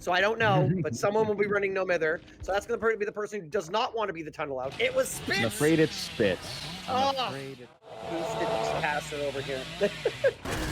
So I don't know, but someone will be running no mither. So that's going to be the person who does not want to be the tunnel out. It was Spitz. I'm afraid it's Spitz. Boosted caster over here.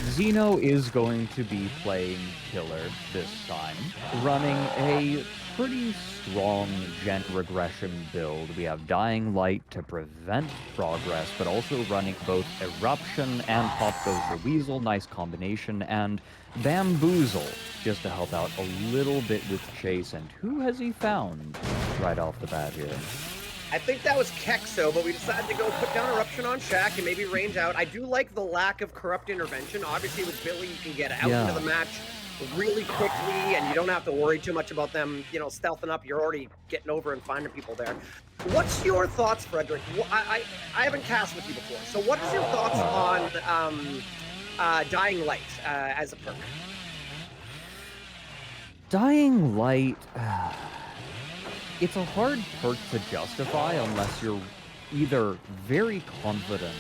Xeno is going to be playing killer this time, running a pretty strong gen regression build. We have Dying Light to prevent progress, but also running both Eruption and Pop Goes the Weasel, nice combination, and Bamboozle, just to help out a little bit with Chase. And who has he found right off the bat here? I think that was Kexo, but we decided to go put down Eruption on Shaq and maybe range out. I do like the lack of corrupt intervention. Obviously, with Billy, you can get out into the match really quickly, and you don't have to worry too much about them, you know, stealthing up. You're already getting over and finding people there. What's your thoughts, Fredrik? I haven't cast with you before, so what is your thoughts on Dying Light as a perk? Dying Light... It's a hard perk to justify unless you're either very confident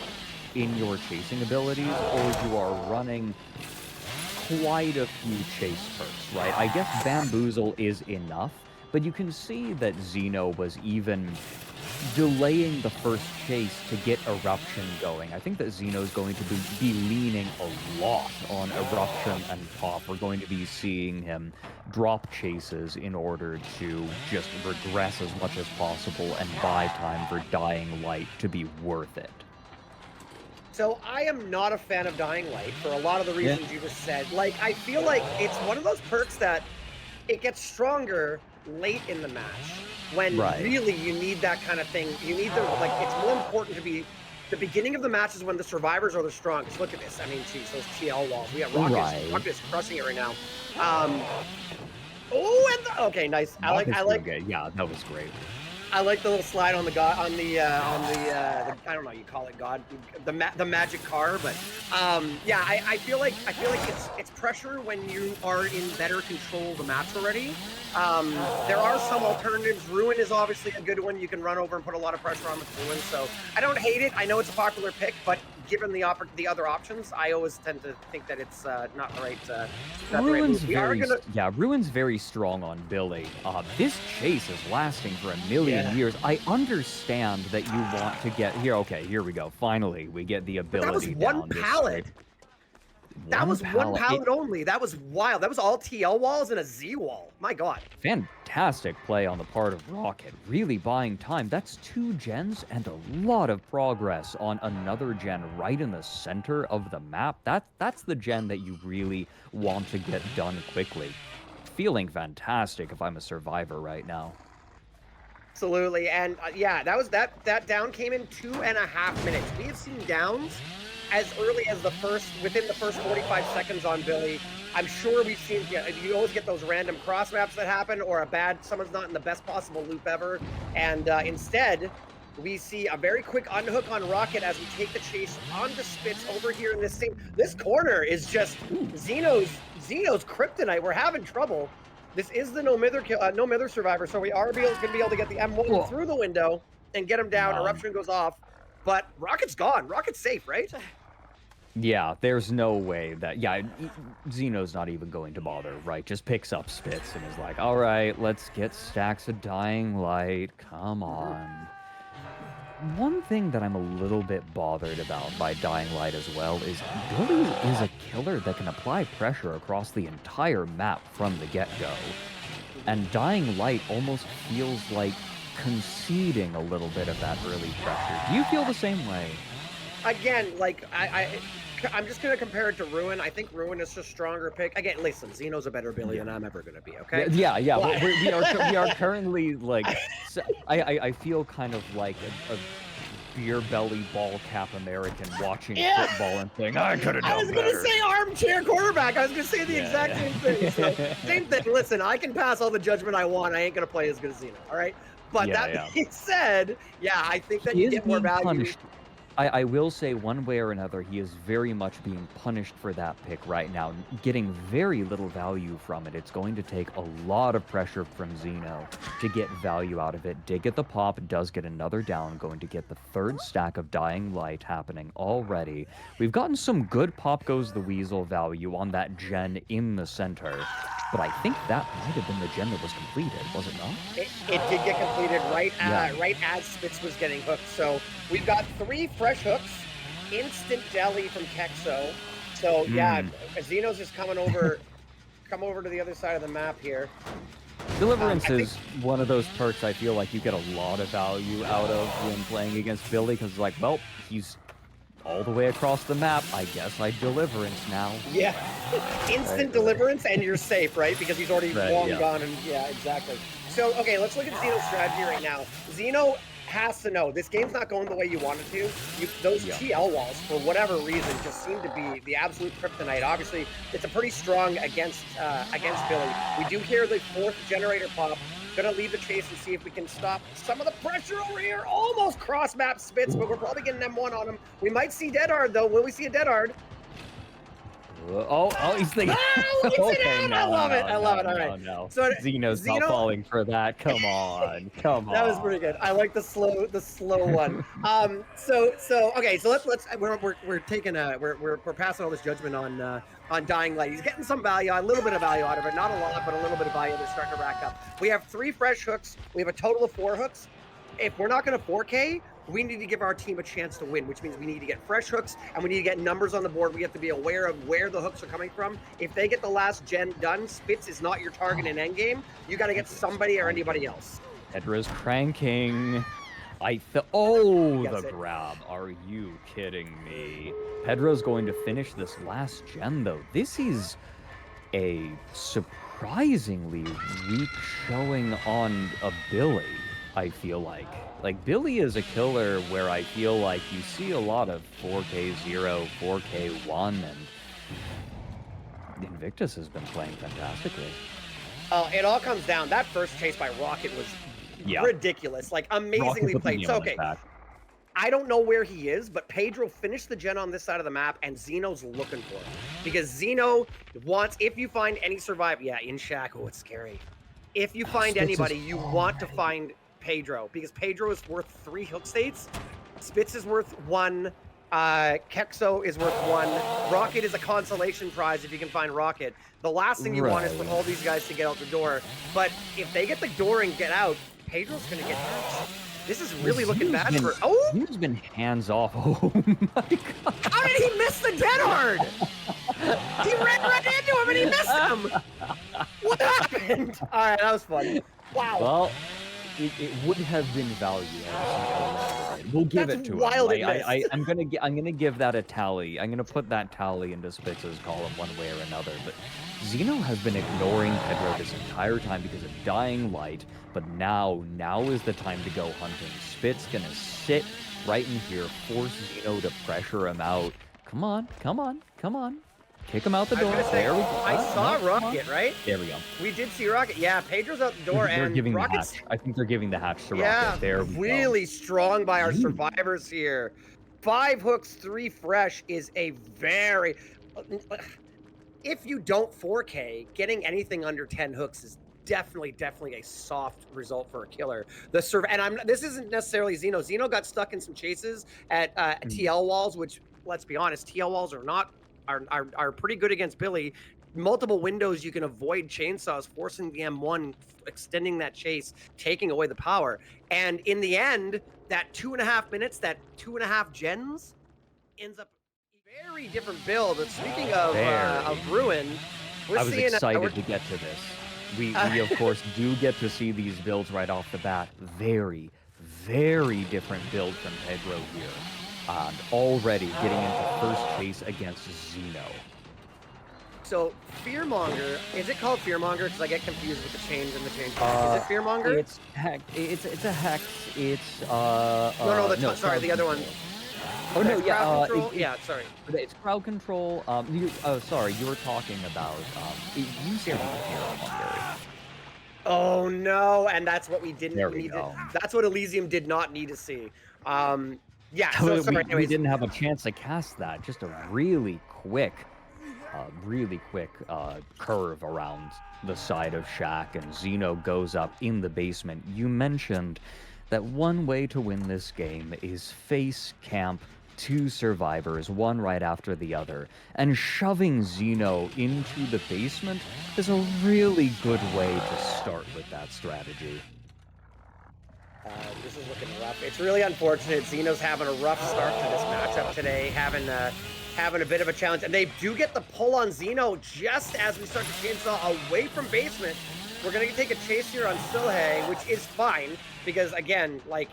in your chasing abilities or you are running quite a few chase perks, right? I guess Bamboozle is enough, but you can see that Xeno was even delaying the first chase to get Eruption going. I think that Xeno's going to be leaning a lot on Eruption and Pop. We're going to be seeing him drop chases in order to just regress as much as possible and buy time for Dying Light to be worth it. So I am not a fan of Dying Light for a lot of the reasons you just said. Like, I feel like it's one of those perks that it gets stronger late in the match. When really you need that kind of thing. You need the, like, it's more important to be, the beginning of the match is when the survivors are the strongest. Look at this. I mean, geez, those TL walls. We got Rockets. Rockets crushing it right now. Okay, nice. I like. Yeah, that was great. I like the little slide on the I don't know, you call it God, the magic car, but yeah, I feel like it's pressure when you are in better control of the match already. There are some alternatives. Ruin is obviously a good one. You can run over and put a lot of pressure on the Ruin, so I don't hate it. I know it's a popular pick, but given the other options, I always tend to think that it's not the right. Ruin's very strong on Billy. This chase is lasting for a million years. I understand that you want to get here. Okay, here we go. Finally, we get the ability. That was one pallet. That was one pallet only. That was wild. That was all TL walls and a Z wall. My God. Fantastic play on the part of Rocket. Really buying time. That's 2 gens and a lot of progress on another gen right in the center of the map. That's the gen that you really want to get done quickly. Feeling fantastic if I'm a survivor right now. Absolutely. And yeah, that down came in 2.5 minutes. We have seen downs as early as within the first 45 seconds on Billy. I'm sure we've seen, you always get those random cross maps that happen, or someone's not in the best possible loop ever. And instead, we see a very quick unhook on Rocket as we take the chase onto Spitz over here in this corner is just Xeno's kryptonite. We're having trouble. This is the no mither survivor, so we are going to be able to get the M1 through the window and get him down. Eruption goes off, but Rocket's gone. Rocket's safe, right? Yeah, there's no way that... Yeah, Xeno's not even going to bother, right? Just picks up Spitz and is like, all right, let's get stacks of Dying Light. Come on. One thing that I'm a little bit bothered about by Dying Light as well is Billy is a killer that can apply pressure across the entire map from the get-go. And Dying Light almost feels like conceding a little bit of that early pressure. Do you feel the same way? Again, like, I'm just going to compare it to Ruin. I think Ruin is a stronger pick. Again, listen, Xeno's a better Billy than I'm ever going to be, okay? Yeah. We are currently, like, I feel kind of like a beer belly ball cap American watching football and saying, I could have done better. I was going to say armchair quarterback. I was going to say the exact same thing. So, same thing. Listen, I can pass all the judgment I want. I ain't going to play as good as Xeno, all right? But that being said, I think that you get more value. I will say one way or another, he is very much being punished for that pick right now, getting very little value from it. It's going to take a lot of pressure from Xeno to get value out of it. Did get the pop, does get another down, going to get the third stack of Dying Light happening already. We've gotten some good Pop Goes the Weasel value on that gen in the center, but I think that might have been the gen that was completed, was it not? It did get completed right as Spitz was getting hooked. So we've got 3 fresh hooks, instant deli from Kexo. So yeah, Xeno's just come over to the other side of the map here. Deliverance is one of those perks I feel like you get a lot of value out of when playing against Billy, because like, well, he's all the way across the map. I guess I Deliverance now. Yeah, instant Deliverance, and you're safe, right? Because he's already long gone, and yeah, exactly. So, okay, let's look at Xeno's strategy right now. Xeno has to know this game's not going the way you want it to. Those TL walls, for whatever reason, just seem to be the absolute kryptonite. Obviously, it's a pretty strong against Billy. We do hear the 4th generator pop. Gonna leave the chase and see if we can stop some of the pressure over here. Almost cross map Spitz, but we're probably getting M1 on him. We might see Dead Hard though. Will we see a Dead Hard? Oh, he's thinking. Okay, I love it. All right. No. So Xeno's not falling for that. Come on. That was pretty good. I like the slow one. So okay. So let's we're passing all this judgment on Dying Light. He's getting some value, a little bit of value out of it. Not a lot, but a little bit of value. They're starting to rack up. We have 3 fresh hooks. We have a total of 4 hooks. If we're not going to 4K, we need to give our team a chance to win, which means we need to get fresh hooks and we need to get numbers on the board. We have to be aware of where the hooks are coming from. If they get the last gen done, Spitz is not your target in endgame. You got to get somebody or anybody else. Pedra's cranking. Grab. Are you kidding me? Pedra's going to finish this last gen, though. This is a surprisingly weak showing on a Billy, I feel like. Like, Billy is a killer where I feel like you see a lot of 4K0, 4K1, and Invictus has been playing fantastically. It all comes down. That first chase by Rocket was ridiculous. Like, amazingly played. So, okay, I don't know where he is, but Pedro finished the gen on this side of the map, and Xeno's looking for him. Because Xeno wants, if you find any survive, in Shack, it's scary. If you find anybody, you want to find Pedro, because Pedro is worth 3 hook states. Spitz is worth 1. Kexo is worth 1. Rocket is a consolation prize if you can find Rocket. The last thing you want is for all these guys to get out the door. But if they get the door and get out, Pedro's going to get hurt. This is really looking bad for... Oh! He's been hands off. Oh, my God. How did he miss the Dead Hard? He ran right into him and he missed him. What happened? All right, that was fun. Wow. Well, it would have been value. We'll give it to him. I'm gonna give that a tally. I'm gonna put that tally into Spitz's column one way or another. But Xeno has been ignoring Pedro this entire time because of Dying Light. But now is the time to go hunting. Spitz gonna sit right in here, force Xeno to pressure him out. Come on. Kick him out the door. There we go. I saw Rocket, right? There we go. We did see Rocket. Yeah, Pedro's out the door, and Rocket's... I think they're giving the hatch to Rocket. There we go. Really strong by our survivors here. 5 hooks, 3 fresh is a very... If you don't 4K, getting anything under 10 hooks is definitely a soft result for a killer. This isn't necessarily Xeno. Xeno got stuck in some chases at TL walls, which, let's be honest, TL walls are pretty good against Billy. Multiple windows you can avoid chainsaws, forcing the M1, extending that chase, taking away the power. And in the end, that 2.5 minutes, that 2.5 gens, ends up a very different build. But speaking of Ruin, I was excited to get to this. We of course do get to see these builds right off the bat. Very, very different build from Pedro here. Already getting into first chase against Xeno. So Fearmonger, is it called Fearmonger? Because I get confused with the change and the change. Is it Fearmonger? It's a hex. It's sorry, the other one. Oh no, crowd control? Sorry. It's crowd control. Sorry, you were talking about you said Fearmonger. Oh no, and that's what we didn't need. That's what Elysium did not need to see. Yeah, so sorry, we anyways. didn't have a chance to cast that. Just a really quick curve around the side of Shack, and Zeno goes up in the basement. You mentioned that one way to win this game is face camp two survivors, one right after the other, and shoving Zeno into the basement is a really good way to start with that strategy. This is looking rough. It's really unfortunate. Zeno's having a rough start to this matchup today, having a bit of a challenge. And they do get the pull on Zeno just as we start to chainsaw away from basement. We're going to take a chase here on Silhay, which is fine because, again, like,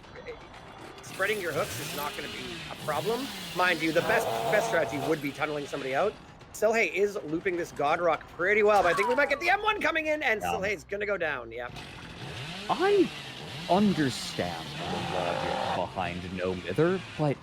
spreading your hooks is not going to be a problem. Mind you, the best strategy would be tunneling somebody out. Silhay is looping this God Rock pretty well, but I think we might get the M1 coming in, and Silhay's going to go down. Yep. I understand the logic behind no mither, but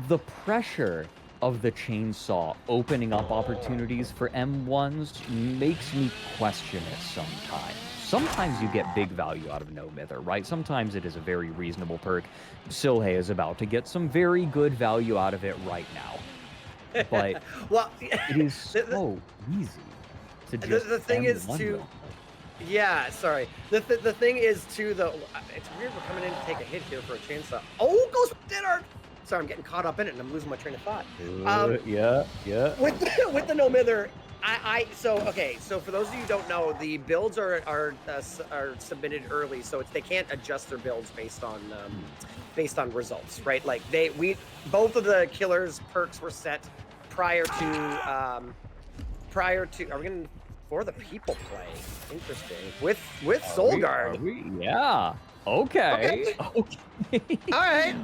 the pressure of the chainsaw opening up opportunities for M1s makes me question it sometimes. Sometimes you get big value out of no mither, right? Sometimes it is a very reasonable perk. Silhay is about to get some very good value out of it right now. But well, it is so easy to just the thing is M1 to... them. Yeah, sorry. The thing is, too, though, it's weird we're coming in to take a hit here for a chainsaw. Oh, goes dinner! Sorry, I'm getting caught up in it, and I'm losing my train of thought. Yeah. With the no mither, so for those of you who don't know, the builds are submitted early, so they can't adjust their builds based on results, right? Like both of the killers perks were set prior to are we gonna for the people play? Interesting. With Soulguard. Yeah. Okay. All right.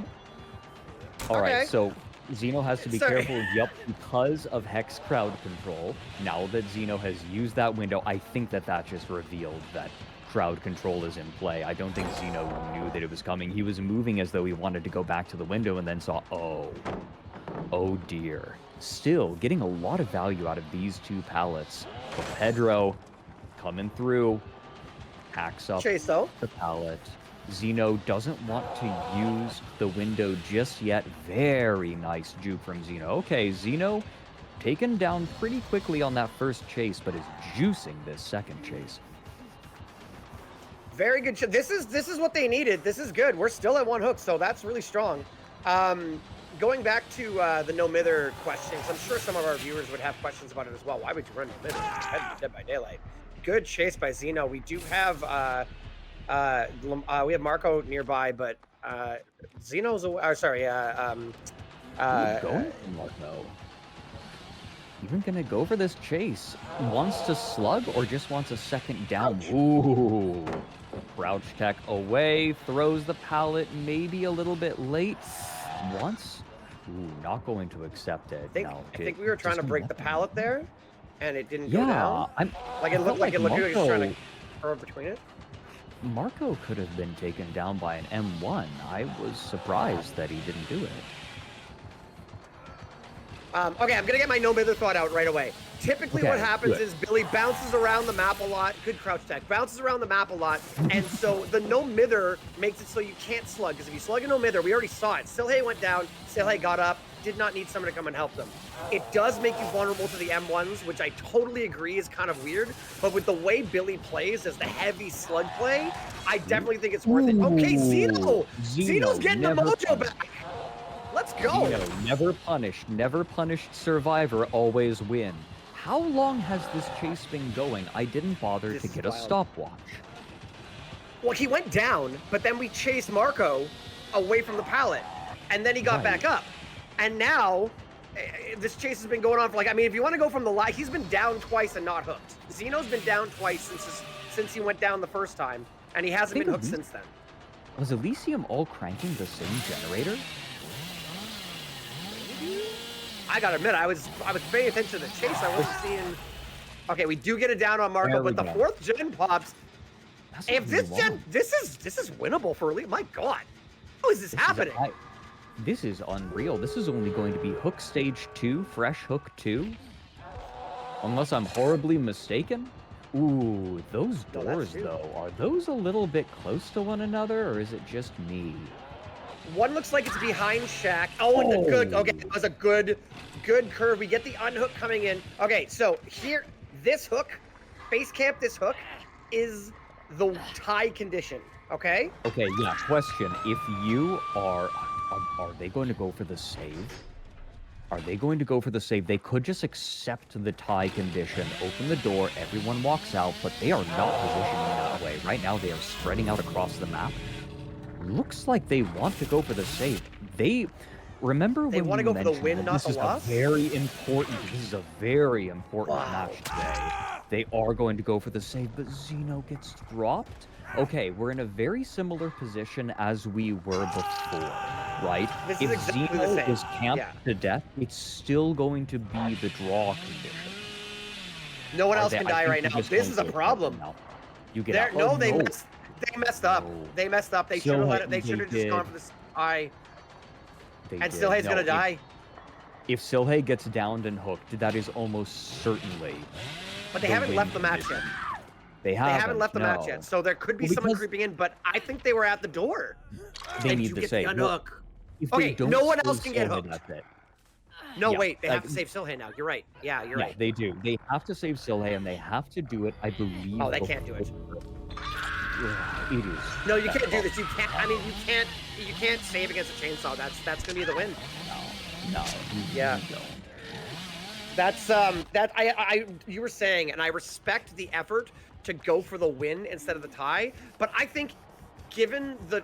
All right. Okay. So Zeno has to be careful. Yep, because of Hex crowd control. Now that Zeno has used that window, I think that just revealed that crowd control is in play. I don't think Zeno knew that it was coming. He was moving as though he wanted to go back to the window and then saw, oh dear. Still getting a lot of value out of these two pallets. But Pedro coming through, hacks up Chaso. the pallet. Zeno doesn't want to use the window just yet. Very nice juke from Zeno. Okay, Zeno taken down pretty quickly on that first chase, but is juicing this second chase. Very good. This is what they needed. This is good. We're still at one hook, so that's really strong. Going back to the no mither questions, I'm sure some of our viewers would have questions about it as well. Why would you run no mither? Dead by Daylight. Good chase by Zeno. We do have we have Marco nearby, but Zeno's away. Sorry, going for Marco. Even gonna go for this chase. Wants to slug or just wants a second down. Ouch. Ooh. Crouch tech away, throws the pallet maybe a little bit late. Once. Ooh, not going to accept it. I think we were trying to break the pallet there, and it didn't go Yeah, down. It looked like he was trying to curve between it. Marco could have been taken down by an M1. I was surprised that he didn't do it. Okay, I'm gonna get my no mither thought out right away. Typically what happens is Billy bounces around the map a lot. Good crouch tech. Bounces around the map a lot. And so the no mither makes it so you can't slug. Because if you slug a no mither, we already saw it. Silhay went down. Silhay got up. Did not need someone to come and help them. It does make you vulnerable to the M1s, which I totally agree is kind of weird. But with the way Billy plays as the heavy slug play, I definitely think it's worth it. Okay, Zeno's getting the mojo back. Let's go. Zeno, never punished survivor, always win. How long has this chase been going? I didn't bother to get a stopwatch. Well, he went down, but then we chased Marco away from the pallet, and then he got back up. And now, this chase has been going on for if you want to go from the line, he's been down twice and not hooked. Zeno's been down twice since he went down the first time, and he hasn't been hooked since then. Was Elysium all cranking the same generator? I gotta admit, I was paying attention to the chase. I wasn't seeing. Okay, we do get it down on Marco, but the fourth gen pops. If this is winnable for Elite. My God, how is this happening? This is unreal. This is only going to be hook stage 2, fresh hook 2, unless I'm horribly mistaken. Ooh, those doors though, are those a little bit close to one another, or is it just me? One looks like it's behind Shaq. Oh, and the good. Okay, that was a good curve. We get the unhook coming in. Okay, so here, this hook, base camp. This hook is the tie condition. Okay. Okay. Yeah. Question: if you are they going to go for the save? Are they going to go for the save? They could just accept the tie condition, open the door, everyone walks out, but they are not positioning that way. Right now, they are spreading out across the map. Looks like they want to go for the save. Remember they when want to go for the win, not the loss? This is a very important match today. They are going to go for the save, but Zeno gets dropped. Okay, we're in a very similar position as we were before, right? This if is exactly Zeno the same. is camped to death, it's still going to be the draw condition. No one else can die right now. This is a problem. You get out. No, they messed up. They messed up. They should have let it. They should have just gone for this eye. And Silhay's gonna die. If Silhay gets downed and hooked, that is almost certainly. But they haven't left the match yet. They haven't left the match yet, so there could be someone creeping in. But I think they were at the door. They need to save. Okay, no one else can get hooked. That's it. No, wait, they have to save Silhay now. You're right. Yeah, you're right. They do. They have to save Silhay, and they have to do it, I believe. Oh, they can't do it. It is. No, you can't do this. You can't. I mean, you can't save against a chainsaw. That's gonna be the win. No. Yeah. You don't. That's you were saying, and I respect the effort to go for the win instead of the tie, but I think given the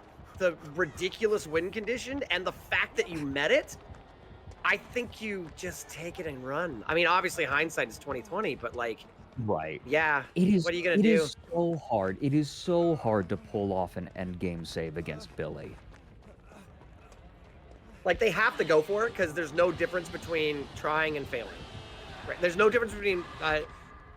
ridiculous win condition and the fact that you met it, I think you just take it and run. I mean, obviously hindsight is 20/20, but like, right. Yeah. It is. What are you gonna do? It is so hard. It is so hard to pull off an end game save against Billy. Like, they have to go for it because there's no difference between trying and failing. Right? There's no difference between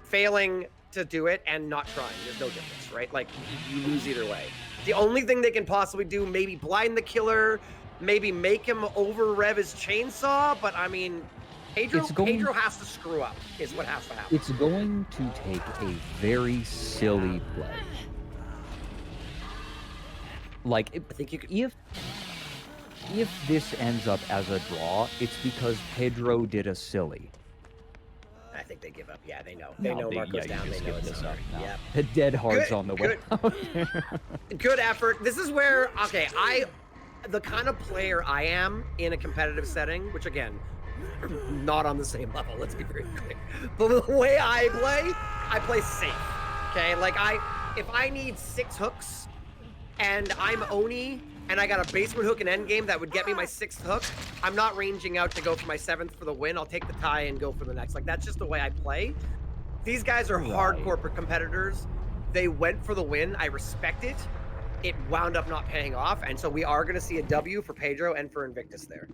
failing to do it and not trying. There's no difference, right? Like, you lose either way. The only thing they can possibly do, maybe blind the killer, maybe make him over-rev his chainsaw, but I mean, Pedro has to screw up, is what has to happen. It's going to take a very silly play. Like, I think you could... If this ends up as a draw, it's because Pedro did a silly. I think they give up. Yeah, they know. They know Marco's down. They know it's up. Yeah. The dead heart's on the way. Good effort. This is where, okay, the kind of player I am in a competitive setting, which again, not on the same level, let's be very clear. But the way I play safe. Okay, like if I need 6 hooks and I'm Oni and I got a basement hook and endgame that would get me my 6th hook, I'm not ranging out to go for my 7th for the win. I'll take the tie and go for the next. Like, that's just the way I play. These guys are hardcore competitors. They went for the win. I respect it. It wound up not paying off, and so we are going to see a W for Pedro and for Invictus there,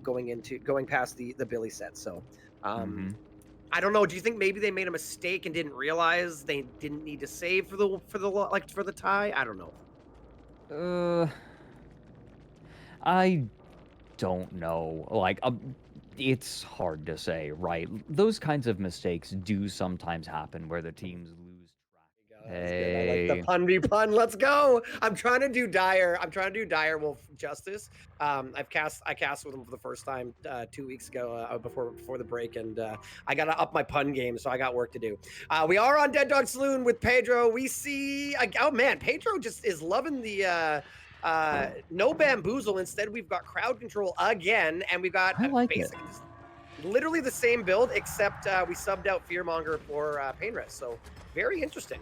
going past the Billy set. So, I don't know. Do you think maybe they made a mistake and didn't realize they didn't need to save for the tie? I don't know. I don't know. Like, it's hard to say, right? Those kinds of mistakes do sometimes happen where the teams lose track. Hey. I like the pun. Let's go. I'm trying to do Dire Wolf justice. I cast with him for the first time 2 weeks ago before the break, and I got to up my pun game, so I got work to do. We are on Dead Dog Saloon with Pedro. We see, oh man, Pedro just is loving the no bamboozle. Instead, we've got crowd control again, and we've got literally the same build, except we subbed out Fearmonger for Painrest. So very interesting.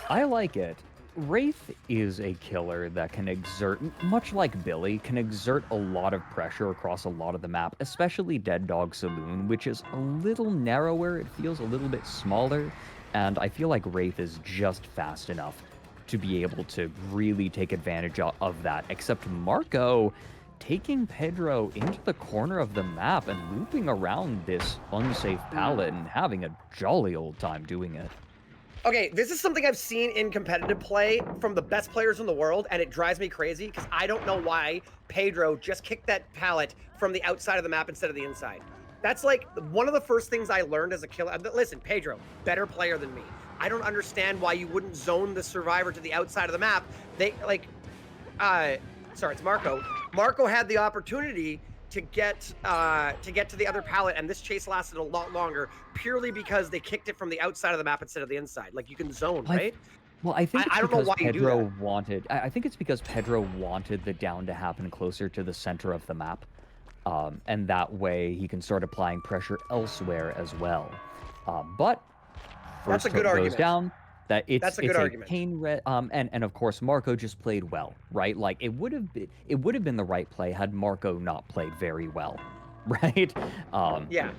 I like it. Wraith is a killer that can exert, much like Billy, can exert a lot of pressure across a lot of the map, especially Dead Dog Saloon, which is a little narrower. It feels a little bit smaller, and I feel like Wraith is just fast enough to be able to really take advantage of that, except Marco taking Pedro into the corner of the map and looping around this unsafe pallet and having a jolly old time doing it. Okay, this is something I've seen in competitive play from the best players in the world, and it drives me crazy because I don't know why Pedro just kicked that pallet from the outside of the map instead of the inside. That's like one of the first things I learned as a killer. Listen, Pedro, better player than me. I don't understand why you wouldn't zone the survivor to the outside of the map. They sorry, it's Marco. Marco had the opportunity to get to the other pallet, and this chase lasted a lot longer purely because they kicked it from the outside of the map instead of the inside. Like you can zone, right? Well, I think I don't know why you do Pedro that. wanted. I think it's because Pedro wanted the down to happen closer to the center of the map, and that way he can start applying pressure elsewhere as well. But That's first a good hook goes argument. down. That's a good argument. And of course Marco just played well, right? Like it would have been the right play had Marco not played very well, right? Yeah.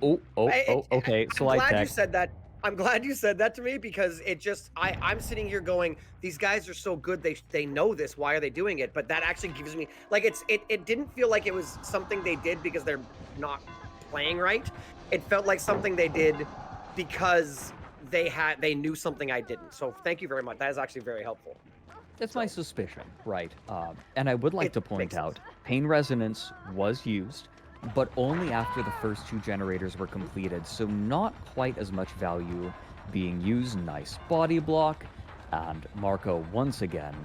Okay. I'm glad you said that. I'm glad you said that to me because it just I'm sitting here going, these guys are so good, they know this. Why are they doing it? But that actually gives me like it didn't feel like it was something they did because they're not playing right. It felt like something they did because they knew something I didn't. So thank you very much. That is actually very helpful. That's my suspicion, right? And I would like to point out, Pain Resonance was used, but only after the first 2 generators were completed, so not quite as much value being used. Nice body block, and Marco once again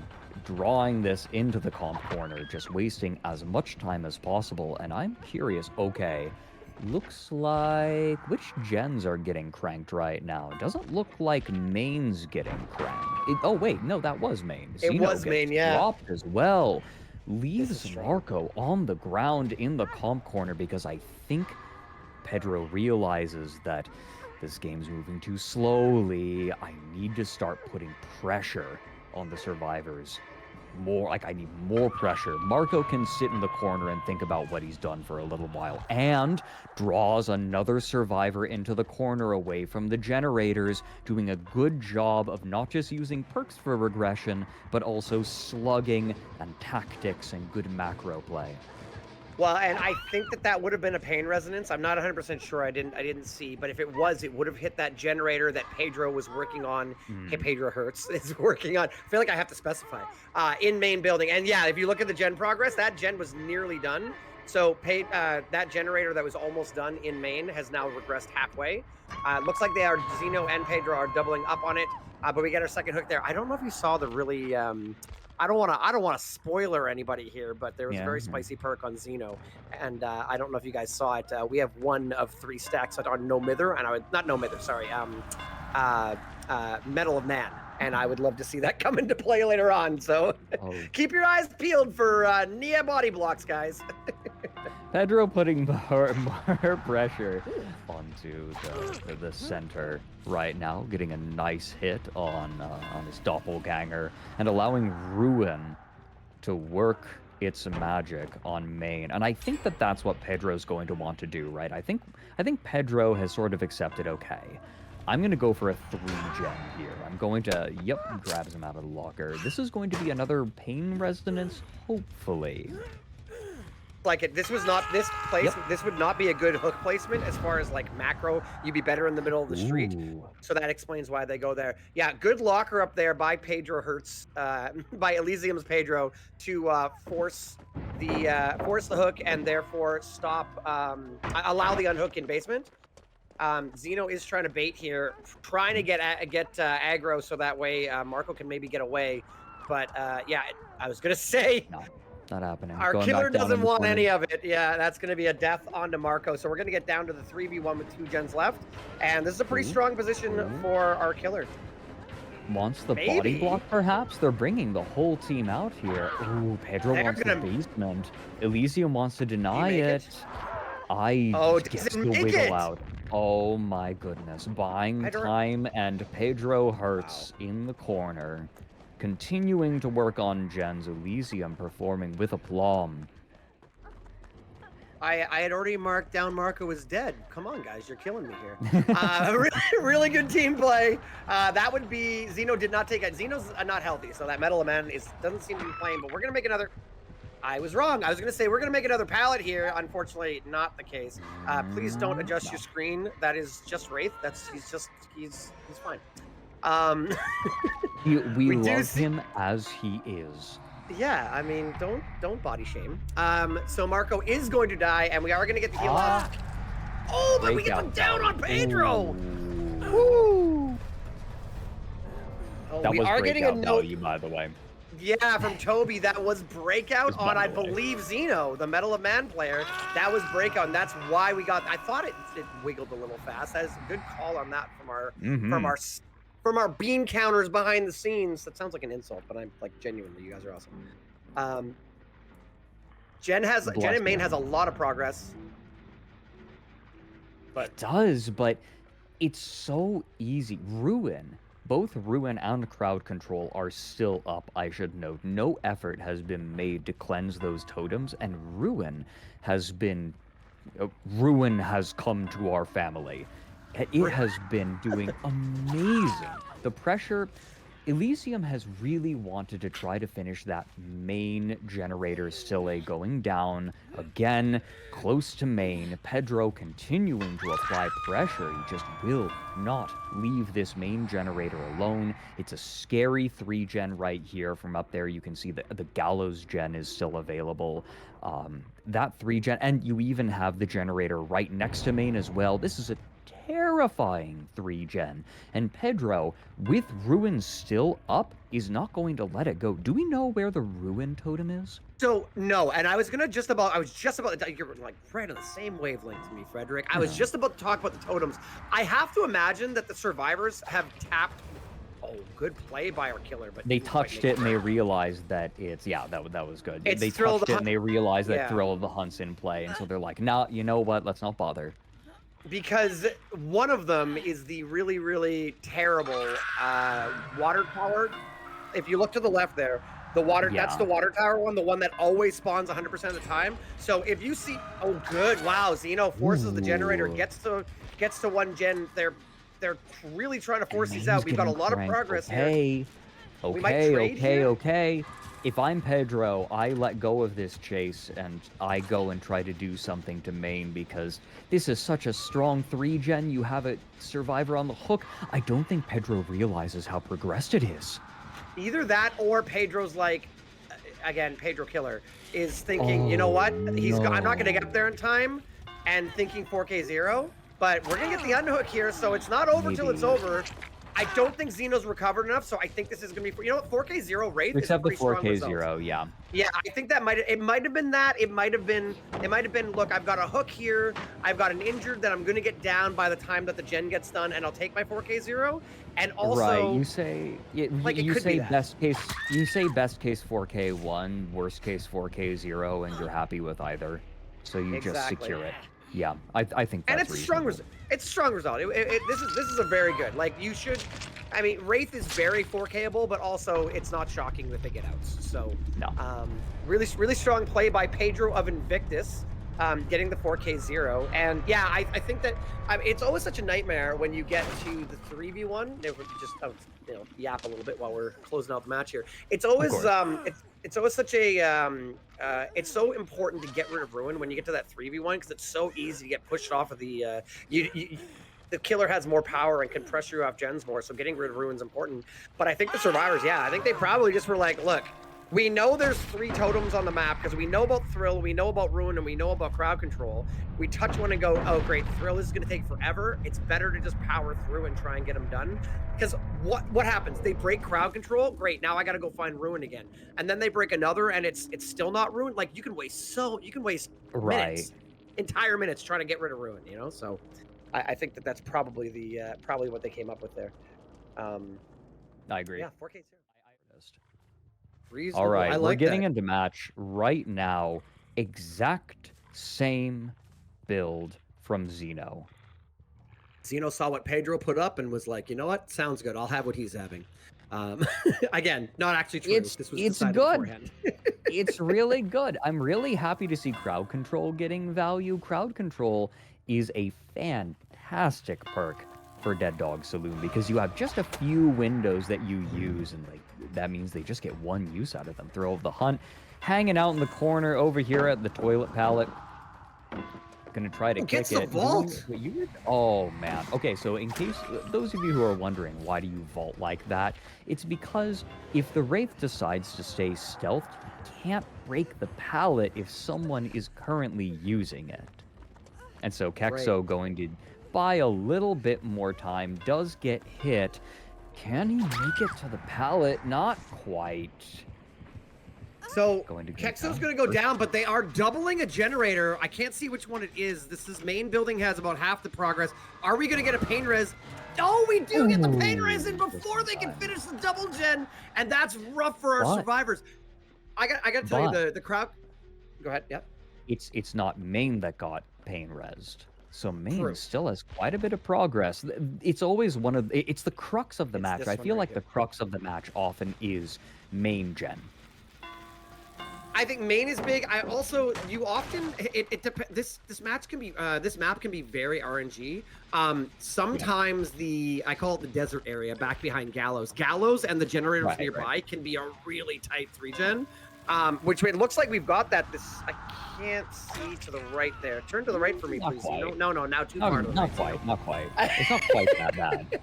drawing this into the comp corner, just wasting as much time as possible. And I'm curious, okay, looks like which gens are getting cranked right now? It doesn't look like main's getting cranked. Oh wait, no, that was main. It was main, yeah. Dropped as well. Leaves Marco on the ground in the comp corner because I think Pedro realizes that this game's moving too slowly. I need to start putting pressure on the survivors. More, like I need more pressure. Marco can sit in the corner and think about what he's done for a little while and draws another survivor into the corner away from the generators, doing a good job of not just using perks for regression, but also slugging and tactics and good macro play. Well, and I think that would have been a pain resonance. I'm not 100% sure. I didn't see, but if it was, it would have hit that generator that Pedro was working on. Hey, Pedro Hertz is working on. I feel like I have to specify in main building. And yeah, if you look at the gen progress, that gen was nearly done. So that generator that was almost done in main has now regressed halfway. Looks like Zeno and Pedro are doubling up on it. But we get our second hook there. I don't know if you saw the really. I don't want to spoiler anybody here, but there was a very spicy perk on Zeno, and I don't know if you guys saw it. We have 1 of 3 stacks on No Mither, and Medal of Man, and I would love to see that come into play later on. So keep your eyes peeled for Nia body blocks, guys. Pedro putting more pressure onto the center right now, getting a nice hit on his doppelganger and allowing Ruin to work its magic on main. And I think that's what Pedro's going to want to do, right? I think Pedro has sort of accepted, okay, I'm going to go for a 3-gen here. I'm going to, grabs him out of the locker. This is going to be another pain resonance, hopefully. Like it, this would not be a good hook placement as far as like macro. You'd be better in the middle of the street. So that explains why they go there. Yeah, good locker up there by Pedro Hertz, by Elysium's Pedro to force the hook and therefore stop, allow the unhook in basement. Zeno is trying to bait here, trying to get aggro so that way Marco can maybe get away. But yeah, I was gonna say. No. Not happening. Our killer doesn't want any of it. Yeah, that's going to be a death onto Marco. So we're going to get down to the 3v1 with 2 gens left. And this is a pretty strong position for our killer. Wants the body block, perhaps? They're bringing the whole team out here. Ooh, Pedro wants the basement. Elysium wants to deny it. Gets to wiggle out. Oh my goodness. Buying time, and Pedro Hertz in the corner. Continuing to work on gens, Elysium performing with aplomb. I had already marked down Marco was dead. Come on, guys, you're killing me here. Really good team play. That would be Zeno did not take it. Zeno's not healthy, so that Medal of Man doesn't seem to be playing. But we're gonna make another. I was wrong. I was gonna say we're gonna make another pallet here. Unfortunately, not the case. Please don't adjust your screen. That is just Wraith. He's fine. we love him as he is. Yeah, I mean, don't body shame. So Marco is going to die, and we are going to get the heal up. Oh, but we get them down on Pedro. Woo! Oh, that was getting a note, by the way. Yeah, from Toby, that was breakout Just on, by I the way. believe, Zeno, the Medal of Man player. That was breakout, and that's why we got. I thought it wiggled a little fast. That is a good call on that from our from our bean counters behind the scenes. That sounds like an insult, but I'm like genuinely, you guys are awesome. Jen and Main has a lot of progress. But it does, but it's so easy. Both Ruin and Crowd Control are still up, I should note. No effort has been made to cleanse those totems, and Ruin has come to our family. It has been doing amazing. The pressure... Elysium has really wanted to try to finish that main generator Stille going down. Again, close to main. Pedro continuing to apply pressure. He just will not leave this main generator alone. It's a scary 3-gen right here. From up there, you can see that the Gallows gen is still available. That 3-gen, and you even have the generator right next to main as well. This is a terrifying 3-gen, and Pedro, with Ruin still up, is not going to let it go. Do we know where the Ruin totem is? So no, and I was just about you're like right on the same wavelength to me, Fredrik. I was just about to talk about the totems. I have to imagine that the survivors have tapped. Oh, good play by our killer, but they touched it and they realized that that was good. It's they touched it and they realized that Thrill of the Hunt's in play, and so they're like, nah, you know what? Let's not bother. Because one of them is the really, really terrible water tower. If you look to the left there, that's the water tower one, the one that always spawns 100% of the time. So if you see, oh good, wow, Zeno forces the generator, gets to 1 gen. They're really trying to force these out. We've got a lot of progress here. Okay. If I'm Pedro, I let go of this chase and I go and try to do something to main, because this is such a strong 3-gen. You have a survivor on the hook. I don't think Pedro realizes how progressed it is. Either that or Pedro's like, again, Pedro Killer is thinking, you know what? I'm not going to get up there in time, and thinking 4K0, but we're going to get the unhook here, so it's not over till it's over. I don't think Zeno's recovered enough, so I think this is going to be... You know what? 4K0 Wraith Except is a pretty the 4K0, yeah. Yeah, I think that it might have been that. It might have been, look, I've got a hook here. I've got an injured that I'm going to get down by the time that the gen gets done, and I'll take my 4K0. And also... Right, you say... you say best case 4K1, worst case 4K0, and you're happy with either. So you just secure it. Yeah, I think that's and it's a strong result. It's a strong result. This is a very good. Like, you should. I mean, Wraith is very 4Kable, but also it's not shocking that they get outs. So no. Really strong play by Pedro of Invictus, getting the 4K0. And yeah, I think that it's always such a nightmare when you get to the 3v1. Just yap a little bit while we're closing out the match here. It's always it's always such a it's so important to get rid of Ruin when you get to that 3v1, because it's so easy to get pushed off of the the killer has more power and can pressure you off gens more, so getting rid of Ruin's important. But I think the survivors, I think they probably just were like, look, we know there's 3 totems on the map because we know about Thrill, we know about Ruin, and we know about crowd control. We touch one and go, oh great, Thrill is going to take forever. It's better to just power through and try and get them done. Because what happens? They break crowd control. Great, now I got to go find Ruin again. And then they break another, and it's still not Ruin. Like, you can waste minutes, entire minutes trying to get rid of Ruin. You know, so I think that's probably probably what they came up with there. I agree. Yeah, 4K. All right, we're getting into match right now. Exact same build from Zeno. Zeno saw what Pedro put up and was like, you know what? Sounds good. I'll have what he's having. Again, not actually true. It's good. Beforehand. It's really good. I'm really happy to see crowd control getting value. Crowd control is a fantastic perk for Dead Dog Saloon, because you have just a few windows that you use, and that means they just get one use out of them. Thrill of the Hunt hanging out in the corner over here at the toilet pallet, gonna try to kick it. Vault. Oh man. Okay, so in case those of you who are wondering why do you vault like that, it's because if the Wraith decides to stay stealthed, he can't break the pallet if someone is currently using it. And so Kexo going to buy a little bit more time, does get hit. Can he make it to the pallet? Not quite. So Going to go Kexo's down going to go first. down, but they are doubling a generator. I can't see which one it is. This is main building has about half the progress. Are we going to get a pain res? Oh, we do get the pain res in before they can finish the double gen, and that's rough for our survivors. I got to tell you, the crowd. Go ahead. Yep. It's not main that got pain resed. So main still has quite a bit of progress. It's always it's the crux of the match. I feel like the crux of the match often is main gen. I think main is big. I also this match can be this map can be very RNG. Sometimes I call it the desert area back behind Gallows. Gallows and the generators nearby can be a really tight 3-gen. Which it looks like we've got that. I can't see to the right there. Turn to the right for me, please. No, now too far. Not quite. It's not quite that bad.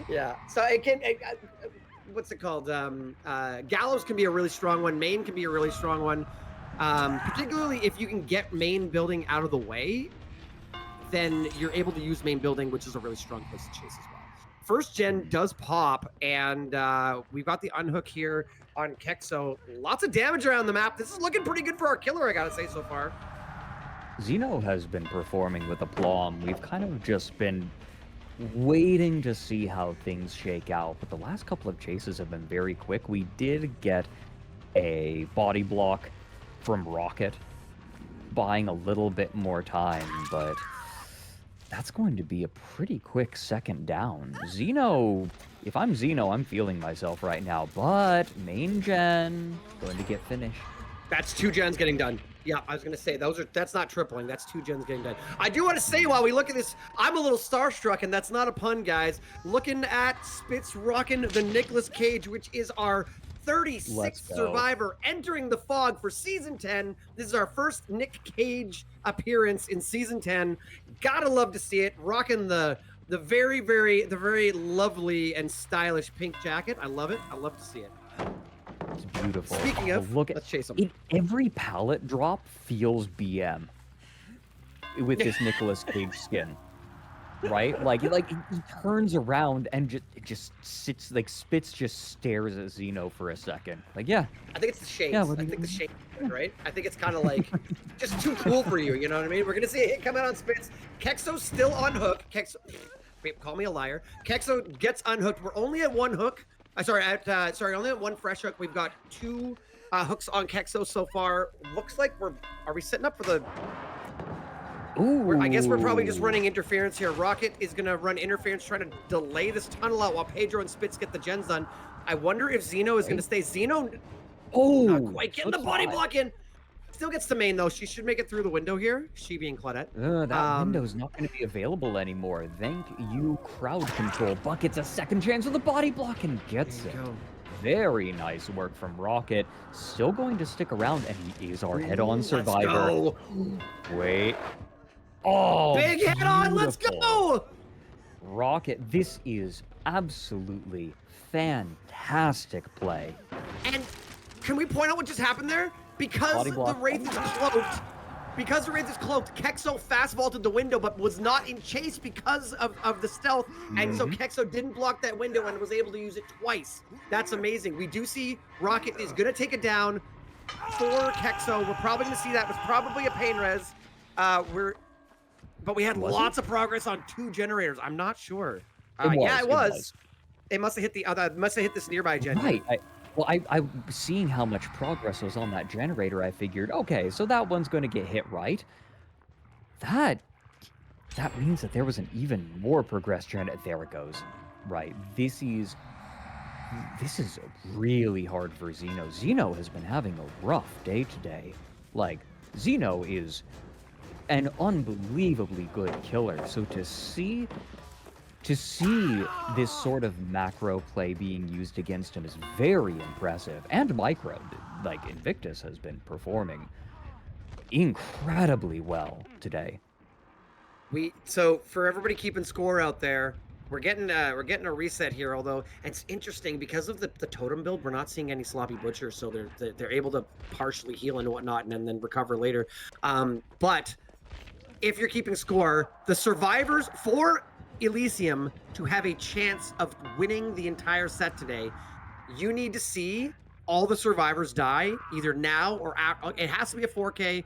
Yeah. So it can. What's it called? Gallows can be a really strong one. Main can be a really strong one. Particularly if you can get main building out of the way, then you're able to use main building, which is a really strong place to chase as well. First gen does pop, and we've got the unhook here on Kexo. Lots of damage around the map. This is looking pretty good for our killer, I gotta say, so far. Xeno has been performing with aplomb. We've kind of just been waiting to see how things shake out, but the last couple of chases have been very quick. We did get a body block from Rocket, buying a little bit more time, but that's going to be a pretty quick second down. Xeno, if I'm Xeno, I'm feeling myself right now, but main gen going to get finished. That's 2 gens getting done. Yeah, I was going to say, that's not tripling. That's 2 gens getting done. I do want to say, while we look at this, I'm a little starstruck, and that's not a pun, guys. Looking at Spitz rocking the Nicolas Cage, which is our 36th survivor entering the fog for Season 10. This is our first Nick Cage appearance in Season 10. Gotta love to see it. Rocking the very lovely and stylish pink jacket. I love it. I love to see it. It's beautiful. Speaking of, let's chase him. Every pallet drop feels BM with this Nicolas Cage skin, right? Like he turns around and just sits, like Spitz just stares at Xeno for a second. Like, yeah. I think it's the shades. I think the shades, right? I think it's kind of like just too cool for you. You know what I mean? We're gonna see a hit come out on Spitz. Kexo's still on hook. Kexo, call me a liar. Kexo gets unhooked. We're only at 1 hook. Only at 1 fresh hook. We've got 2 hooks on Kexo so far. Looks like are we setting up for the... Ooh. I guess we're probably just running interference here. Rocket is going to run interference, trying to delay this tunnel out while Pedro and Spitz get the gens done. I wonder if Xeno is going to stay. Xeno, not quite getting the body block in. Still gets to main, though. She should make it through the window here. She being Claudette. That window's not going to be available anymore. Thank you, crowd control. Buck gets a second chance with the body block and gets it. Very nice work from Rocket. Still going to stick around, and he is our head-on survivor. Let's go. Wait. Oh, big head-on. Let's go. Rocket, this is absolutely fantastic play. And can we point out what just happened there? Because the Wraith is cloaked, Kexo fast vaulted the window, but was not in chase because of the stealth, and so Kexo didn't block that window and was able to use it twice. That's amazing. We do see Rocket is going to take it down for Kexo. We're probably going to see that. It was probably a pain res. But we had lots of progress on 2 generators. I'm not sure. Yeah, it was. It must have hit the other. Must have hit this nearby gen. Right. I seeing how much progress was on that generator, I figured, okay, so that one's going to get hit right. That means that there was an even more progressed generator. There it goes. Right. This is really hard for Xeno. Xeno has been having a rough day today. Like, Xeno is an unbelievably good killer. So to see this sort of macro play being used against him is very impressive. And micro, like Invictus has been performing incredibly well today. So for everybody keeping score out there, we're getting a reset here. Although it's interesting because of the totem build, we're not seeing any sloppy butchers, so they're able to partially heal and whatnot, and then recover later. But if you're keeping score, the survivors for Elysium to have a chance of winning the entire set today, you need to see all the survivors die either now or after. It has to be a 4K.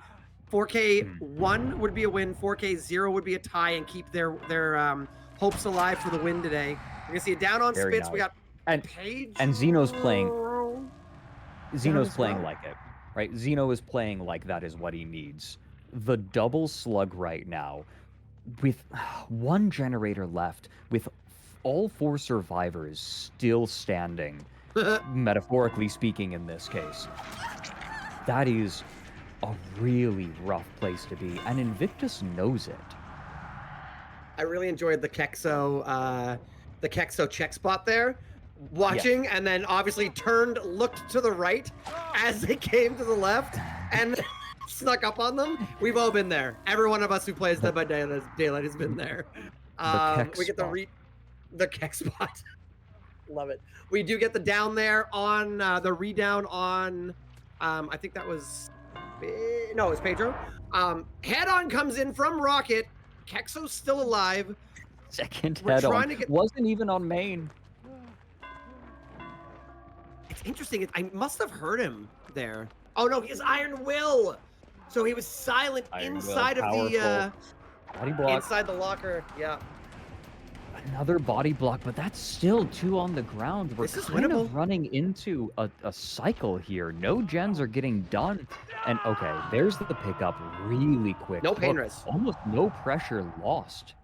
4K 1 would be a win. 4K 0 would be a tie and keep their hopes alive for the win today. We're gonna see it down on Very Spitz. nice. We got And Page. Zeno's playing. Zeno's playing well. like it, right? Zeno is playing like that is what he needs. The double slug right now, with one generator left, with all 4 survivors still standing, metaphorically speaking in this case, that is a really rough place to be, and Invictus knows it. I really enjoyed the Kexo check spot there. Watching, and then obviously looked to the right as they came to the left, and snuck up on them. We've all been there. Every one of us who plays Dead by Daylight has been there. We get the Keck spot. Love it. We do get the down there on the redown on. I think that was no, it was Pedro. Head on comes in from Rocket. Kexo's still alive. Second We're head trying on. to get- Wasn't even on main. It's interesting. I must have heard him there. Oh no, his Iron Will. So he was silent Iron Will, inside of the body block. inside the locker. Yeah. Another body block, but that's still 2 on the ground. We're This is kind winnable. of running into a cycle here. No gens are getting done. And okay, there's the pickup really quick. No pain Look, res. almost no pressure lost.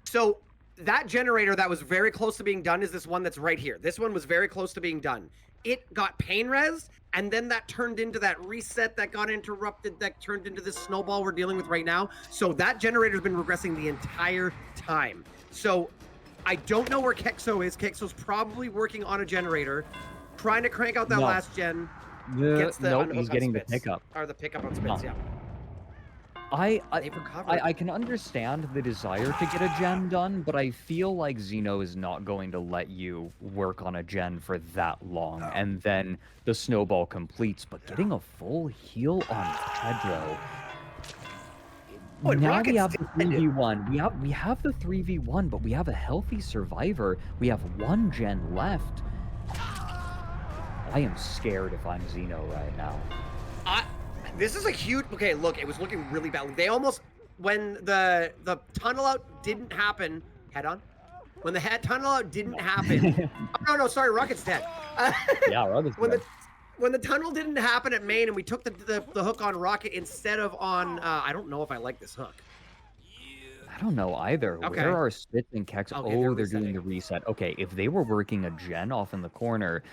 So that generator that was very close to being done is this one that's right here. This one was very close to being done. It got pain res, and then that turned into that reset that got interrupted, that turned into this snowball we're dealing with right now. So that generator's been regressing the entire time. So I don't know where Kexo is. Kexo's probably working on a generator, trying to crank out that No. last gen. Nope, unhook he's on getting the Spitz. pickup. Or the pickup on Spitz, No. yeah. I They've recovered. I can understand the desire to get a gen done, but I feel like Zeno is not going to let you work on a gen for that long, and then the snowball completes. But getting a full heal on Pedro. Oh, and Now we Rocket's have the dead. 3v1. We have the 3v1, but we have a healthy survivor. We have 1 gen left. I am scared if I'm Zeno right now. This is a huge. Okay, look, it was looking really bad. They almost, when the tunnel out didn't happen. Head on. When the tunnel out didn't happen. Oh, no, sorry, Rocket's dead. Yeah, Rocket's when dead. when the tunnel didn't happen at main and we took the hook on Rocket instead of on. I don't know if I like this hook. I don't know either. Okay. Where are Spitz and Kex? Okay, Oh, they're they're doing the reset. Okay, if they were working a gen off in the corner,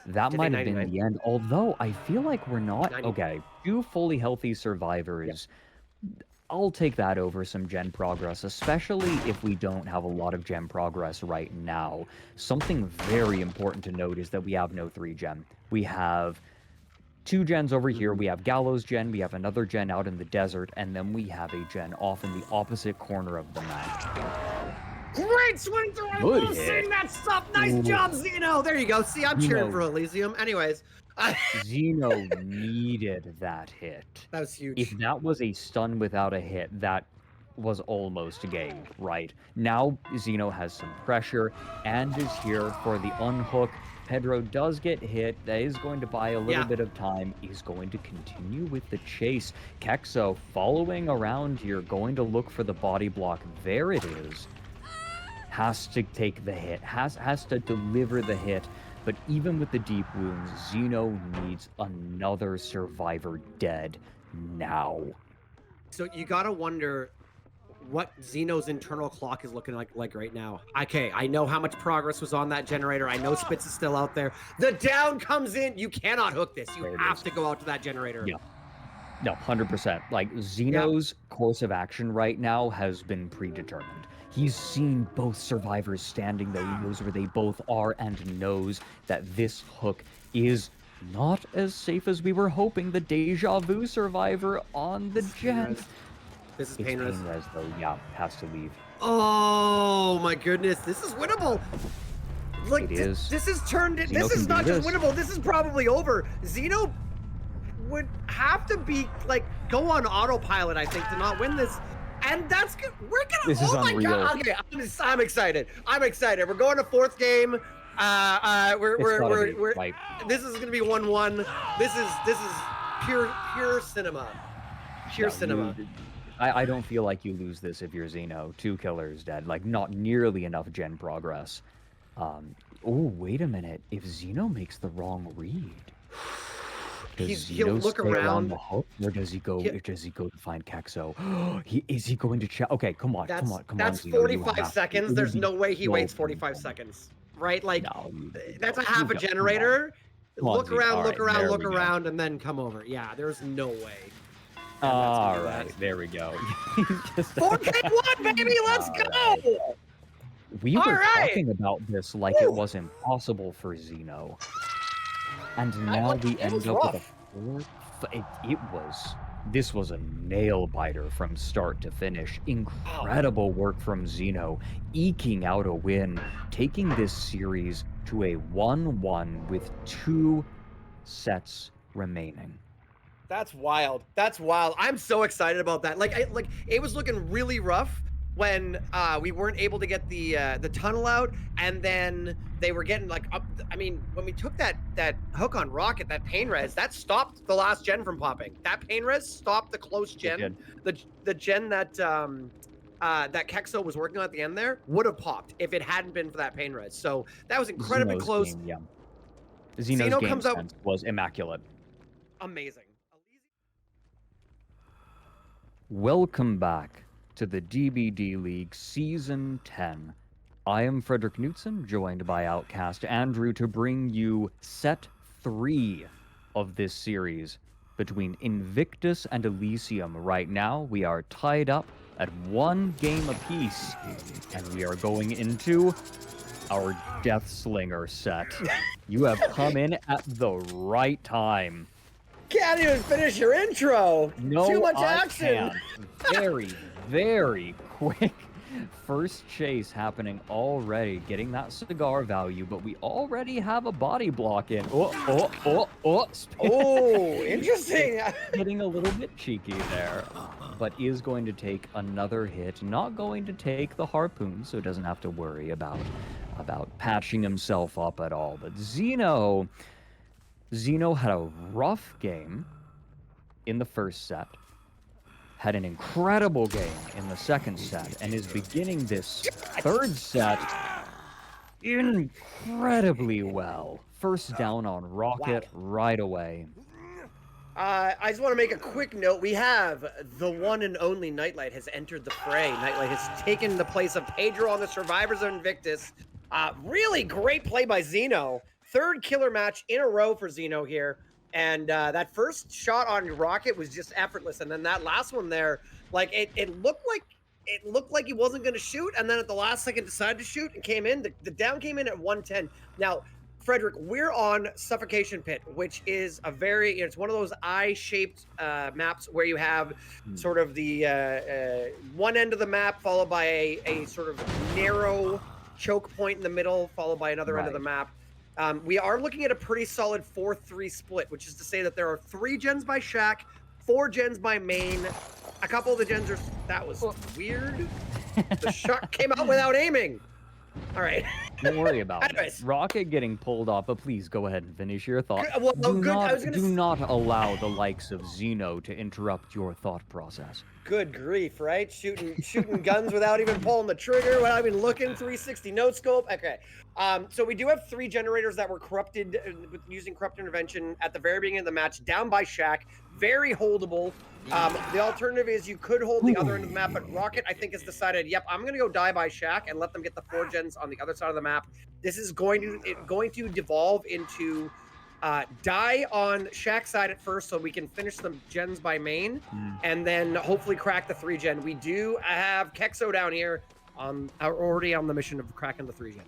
that Did might they have been 99? the end. Although I feel like we're not. 90. Okay, 2 fully healthy survivors. I'll take that over some gen progress, especially if we don't have a lot of gen progress right now. Something very important to note is that we have no 3 gen. We have 2 gens over here. We have Gallows gen, we have another gen out in the desert, and then we have a gen off in the opposite corner of the map. Great swing through. I Good love hit. seeing that stuff. Nice Ooh. job, Zeno. There you go. See, I'm cheering Zeno. for Elysium. Anyways, that Zeno needed that hit. was huge. If that was a stun without a hit, that was almost game, right? Now Zeno has some pressure and is here for the unhook. Pedro does get hit. That is going to buy a little bit of time. He's going to continue with the chase. Kexo following around here, going to look for the body block. There it is. Has to take the hit, has to deliver the hit. But even with the deep wounds, Zeno needs another survivor dead now. So you gotta wonder what Zeno's internal clock is looking like right now. Okay, I know how much progress was on that generator. I know Spitz is still out there. The down comes in. You cannot hook this. You There it have is. to go out to that generator. Yeah. No, 100%. Like, Zeno's course of action right now has been predetermined. He's seen both survivors standing there. He knows where they both are and knows that this hook is not as safe as we were hoping. The deja vu survivor on the gen. This is It's pain res. pain res, though. Yeah, has to leave. Oh my goodness, this is winnable. Like It is. this is turned. Zeno This is can not do just this. winnable. This is probably over. Zeno would have to be like go on autopilot, I think, to not win this. And that's good. We're gonna. This is oh my unreal. god. Okay, I'm excited. I'm excited. We're going to 4th game. We're right. this is gonna be 1-1. This is pure cinema. Pure cinema. I don't feel like you lose this if you're Xeno. 2 killers dead. Like, not nearly enough gen progress. Oh, wait a minute. If Xeno makes the wrong read, he'll look around the hook, or does he go? Does he go to find Kexo? Is he going to check? Okay, come on. That's Xeno, 45 seconds. There's no way he waits 45 seconds, right? Like, that's a half a generator. Look around, and then come over. Yeah, there's no way. All right, there we go. 4K1, baby, let's go! We were talking about this like it was impossible for Xeno. And now we end up with a 4th. This was a nail biter from start to finish. Incredible work from Xeno, eking out a win, taking this series to a 1-1 with 2 sets remaining. That's wild. That's wild. I'm so excited about that. Like it was looking really rough when we weren't able to get the tunnel out, and then they were getting like up. I mean, when we took that hook on Rocket, that pain res, that stopped the last gen from popping. That pain res stopped the close gen. The gen that that Kexo was working on at the end there would have popped if it hadn't been for that pain res. So that was incredibly close. Game, yeah. Xeno's game sense was immaculate. Amazing. Welcome back to the DBDLeague Season 10. I am Fredrik Knudsen, joined by OutcastAndrew to bring you Set 3 of this series between Invictus and Elysium. Right now, we are tied up at 1 game apiece, and we are going into our Deathslinger set. You have come in at the right time. Can't even finish your intro. No, too much action. Very, very quick first chase happening already, getting that cigar value, but we already have a body block in. Oh, interesting. Getting a little bit cheeky there, but is going to take another hit. Not going to take the harpoon, so doesn't have to worry about patching himself up at all. But Xeno had a rough game in the first set, had an incredible game in the second set, and is beginning this third set incredibly well. First down on Rocket right away. I just want to make a quick note. We have the one and only Nightlight has entered the fray. Nightlight has taken the place of Pedro on the Survivors of Invictus. Really great play by Xeno. 3rd killer match in a row for Xeno here. And that first shot on Rocket was just effortless. And then that last one there, like it looked like he wasn't going to shoot. And then at the last second decided to shoot and came in. The down came in at 110. Now, Fredrik, we're on Suffocation Pit, which is it's one of those eye-shaped maps where you have sort of the one end of the map followed by a sort of narrow choke point in the middle, followed by another end of the map. We are looking at a pretty solid 4-3 split, which is to say that there are 3 gens by Shaq, 4 gens by main. A couple of the gens are... That was weird. The shot came out without aiming. All right. Don't worry about it. Rocket getting pulled off, but please go ahead and finish your thought. Do not allow the likes of Xeno to interrupt your thought process. Good grief, right? Shooting guns without even pulling the trigger, without even looking, 360 no scope. Okay. So we do have 3 generators that were corrupted using corrupt intervention at the very beginning of the match, down by Shaq. Very holdable. The alternative is you could hold the other end of the map, but Rocket, I think, has decided, yep, I'm going to go die by Shaq and let them get the 4 gens on the other side of the map. This is going to devolve into die on Shaq's side at first so we can finish the gens by main, and then hopefully crack the 3 gen. We do have Kexo down here already on the mission of cracking the 3 gen.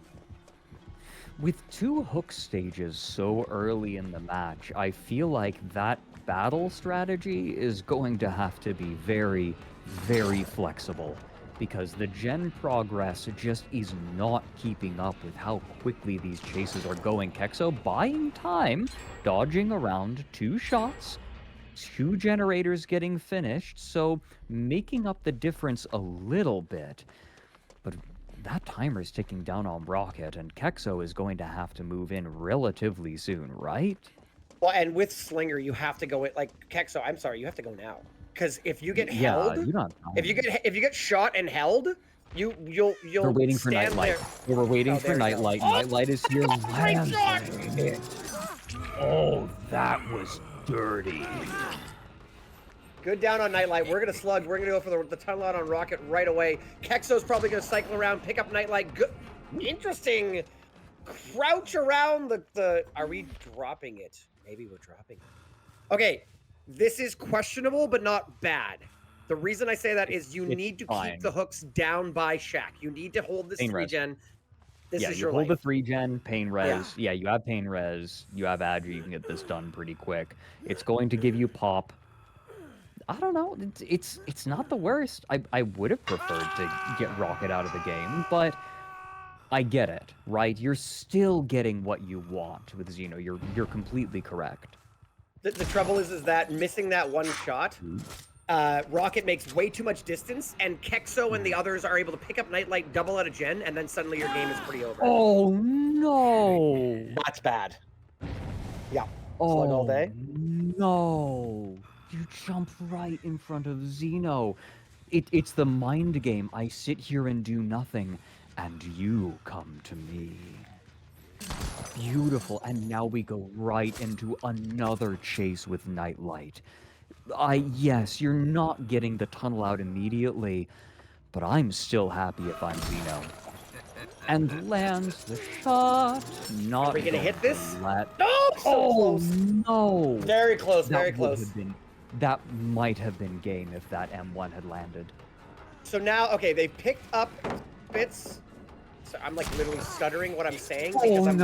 With 2 hook stages so early in the match, I feel like that battle strategy is going to have to be very, very flexible, because the gen progress just is not keeping up with how quickly these chases are going. Kexo buying time, dodging around 2 shots, 2 generators getting finished, so making up the difference a little bit. But that timer is ticking down on Rocket, and Kexo is going to have to move in relatively soon, right? Well, and with Slinger, you have to go like Kexo. I'm sorry, you have to go now, because if you get Yeah, held, you're not. if you get shot and held, you'll We're waiting for stand Nightlight. there. We're waiting Oh, for there we go. Nightlight. Oh, Nightlight is here. great shot! Lansing it. Oh, that was dirty. Good down on Nightlight. We're gonna slug. We're gonna go for the tunnel out on Rocket right away. Kexo's probably gonna cycle around, pick up Nightlight. Good, interesting. Crouch around the. Are we dropping it? Maybe we're dropping it. Okay, this is questionable, but not bad. The reason I say that is you need to keep the hooks down by Shaq. You need to hold this Pain 3-gen. This is you your hold life. the 3-gen, pain res. Yeah, you have pain res. You have Agi. You can get this done pretty quick. It's going to give you pop. I don't know. It's not the worst. I would have preferred to get Rocket out of the game, but I get it, right? You're still getting what you want with Xeno. You're completely correct. The trouble is that missing that one shot, Rocket makes way too much distance, and Kexo and the others are able to pick up Nightlight, double out of gen, and then suddenly your game is pretty over. Oh no! That's bad. Yeah. Oh, Slug all day. No! You jump right in front of Xeno. It's the mind game. I sit here and do nothing, and you come to me. Beautiful. And now we go right into another chase with Nightlight. Yes, you're not getting the tunnel out immediately, but I'm still happy if I'm Xeno. And lands the shot. Not Are we gonna hit this? No! So close. No! Very close, That very would close. have been, that might have been game if that M1 had landed. So now, okay, they picked up Spitz. So I'm like literally stuttering what I'm saying because I'm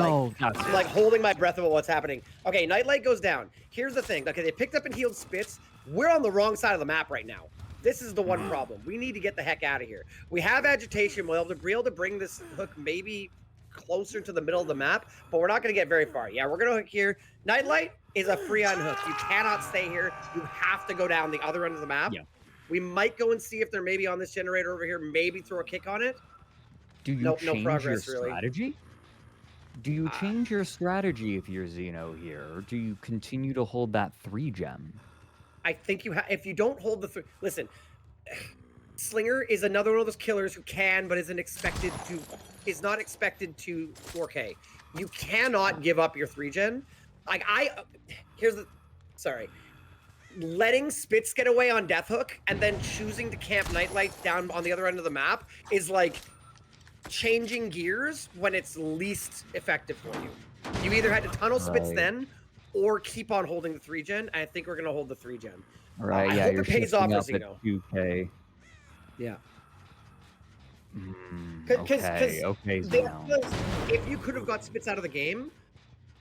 like holding my breath about what's happening. Okay, Nightlight goes down. Here's the thing. Okay, they picked up and healed Spitz. We're on the wrong side of the map right now. This is the one problem. We need to get the heck out of here. We have agitation. We'll be able to bring this hook maybe closer to the middle of the map, but we're not going to get very far. Yeah, we're going to hook here. Nightlight is a free on hook. You cannot stay here. You have to go down the other end of the map. Yeah. We might go and see if they're maybe on this generator over here, maybe throw a kick on it. Do you change progress, your really. strategy? Do you change your strategy if you're Xeno here, or do you continue to hold that 3-gem? I think you have. If you don't hold the listen, Slinger is another one of those killers who can, but is not expected to 4K. You cannot give up your 3-gen. Like letting Spitz get away on Death Hook and then choosing to camp Nightlight down on the other end of the map is like changing gears when it's least effective for you. You either had to tunnel Spitz then, or keep on holding the 3-gen. I think we're gonna hold the 3-gen. Right? I hope it pays off as at Xeno. 2K. Yeah. Okay. Xeno. If you could have got Spitz out of the game,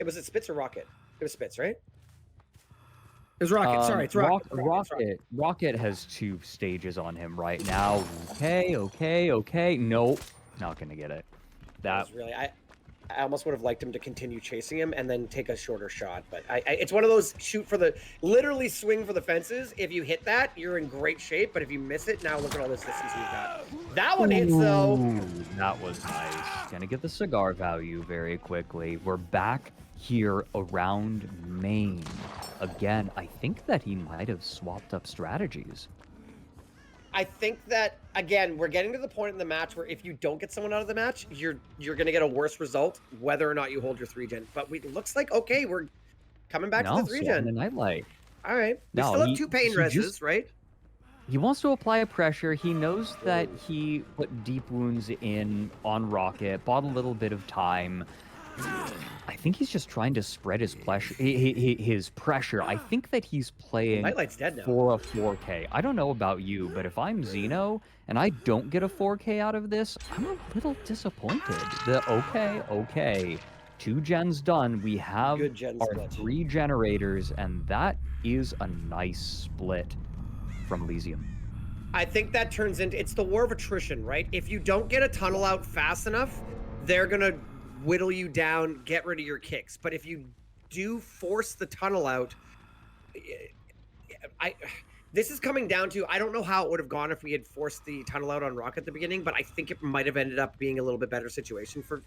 was it Spitz or Rocket? It was Spitz, right? It was Rocket. Sorry, it's Rocket. Rocket has 2 stages on him right now. Okay. Nope, not gonna get it. That was really. I almost would have liked him to continue chasing him and then take a shorter shot, but it's one of those literally swing for the fences. If you hit that, you're in great shape, but if you miss it, now look at all this distance we've got. That one hits though. That was nice. Gonna get the cigar value very quickly. We're back here around main. Again, I think that he might have swapped up strategies. I think that, again, we're getting to the point in the match where if you don't get someone out of the match, you're going to get a worse result, whether or not you hold your 3-gen. But it looks like, okay, we're coming back to the 3-gen. The Nightlight. All right. We still have 2 pain reses, right? He wants to apply a pressure. He knows that he put deep wounds in on Rocket, bought a little bit of time. I think he's just trying to spread his pressure. I think that he's playing Nightlight's dead now. For a 4K. I don't know about you, but if I'm Xeno and I don't get a 4K out of this, I'm a little disappointed. Okay. 2 gens done. We have our 3 generators, and that is a nice split from Elysium. I think that turns into, it's the war of attrition, right? If you don't get a tunnel out fast enough, they're going to whittle you down, get rid of your kicks. But if you do force the tunnel out, This is coming down to, I don't know how it would have gone if we had forced the tunnel out on Rock at the beginning, but I think it might have ended up being a little bit better situation for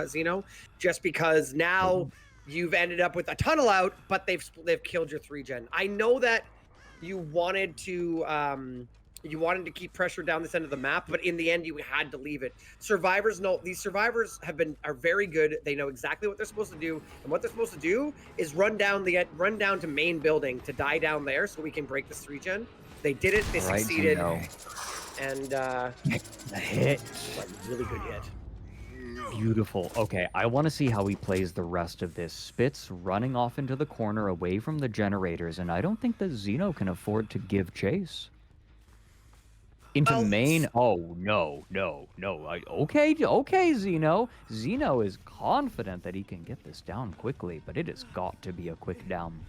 Xeno, just because now you've ended up with a tunnel out, but they've killed your 3-gen. I know that you wanted to keep pressure down this end of the map, but in the end you had to leave it. Survivors know, these survivors are very good. They know exactly what they're supposed to do, and what they're supposed to do is run down to main building to die down there so we can break this 3-gen. They did it, they succeeded. And the hit. A really good hit. Beautiful. Okay, I want to see how he plays the rest of this. Spitz running off into the corner away from the generators, and I don't think that Xeno can afford to give chase. Into main. Oh, no. Okay, Xeno. Xeno is confident that he can get this down quickly, but it has got to be a quick down.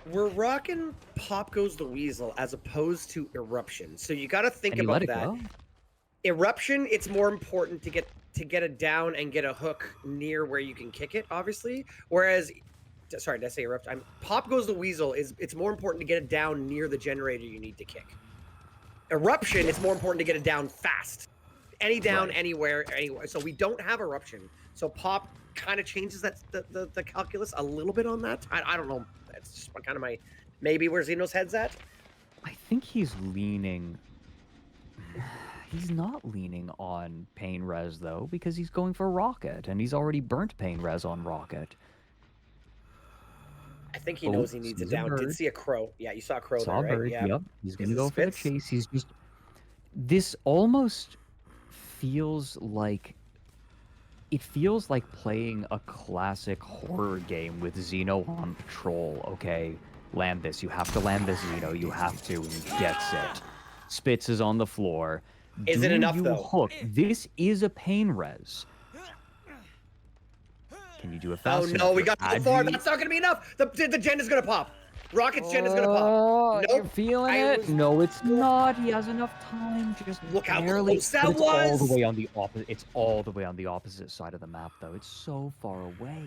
We're rocking Pop Goes the Weasel as opposed to Eruption, so you got to think about that. Go? Eruption, it's more important to get it down and get a hook near where you can kick it, obviously. Whereas, sorry, did I say Eruption? Pop Goes the Weasel it's more important to get it down near the generator you need to kick. Eruption, it's more important to get it down fast. Any down, anywhere. So we don't have Eruption. So Pop kind of changes the calculus a little bit on that. I don't know. That's just kind of maybe where Xeno's head's at. I think he's leaning. He's not leaning on Pain Res, though, because he's going for Rocket, and he's already burnt Pain Res on Rocket. I think he knows he needs it down. Did see a crow. Yeah, you saw a crow there, right? Bird. Yeah. Yep. He's going to go for the chase. He's just... This almost feels like... It feels like playing a classic horror game with Xeno on patrol, okay? Land this. You have to land this, Xeno. You have to, and he gets it. Spitz is on the floor. Is it enough, though? Hook? This is a Pain Res. Can you do it fast? Oh, no, we got too far. That's not going to be enough. The gen is going to pop. Rocket's gen is going to pop. Nope. You're feeling it? No, it's not. He has enough time. Just look how barely. close that was. All the way on the opposite. It's all the way on the opposite side of the map, though. It's so far away.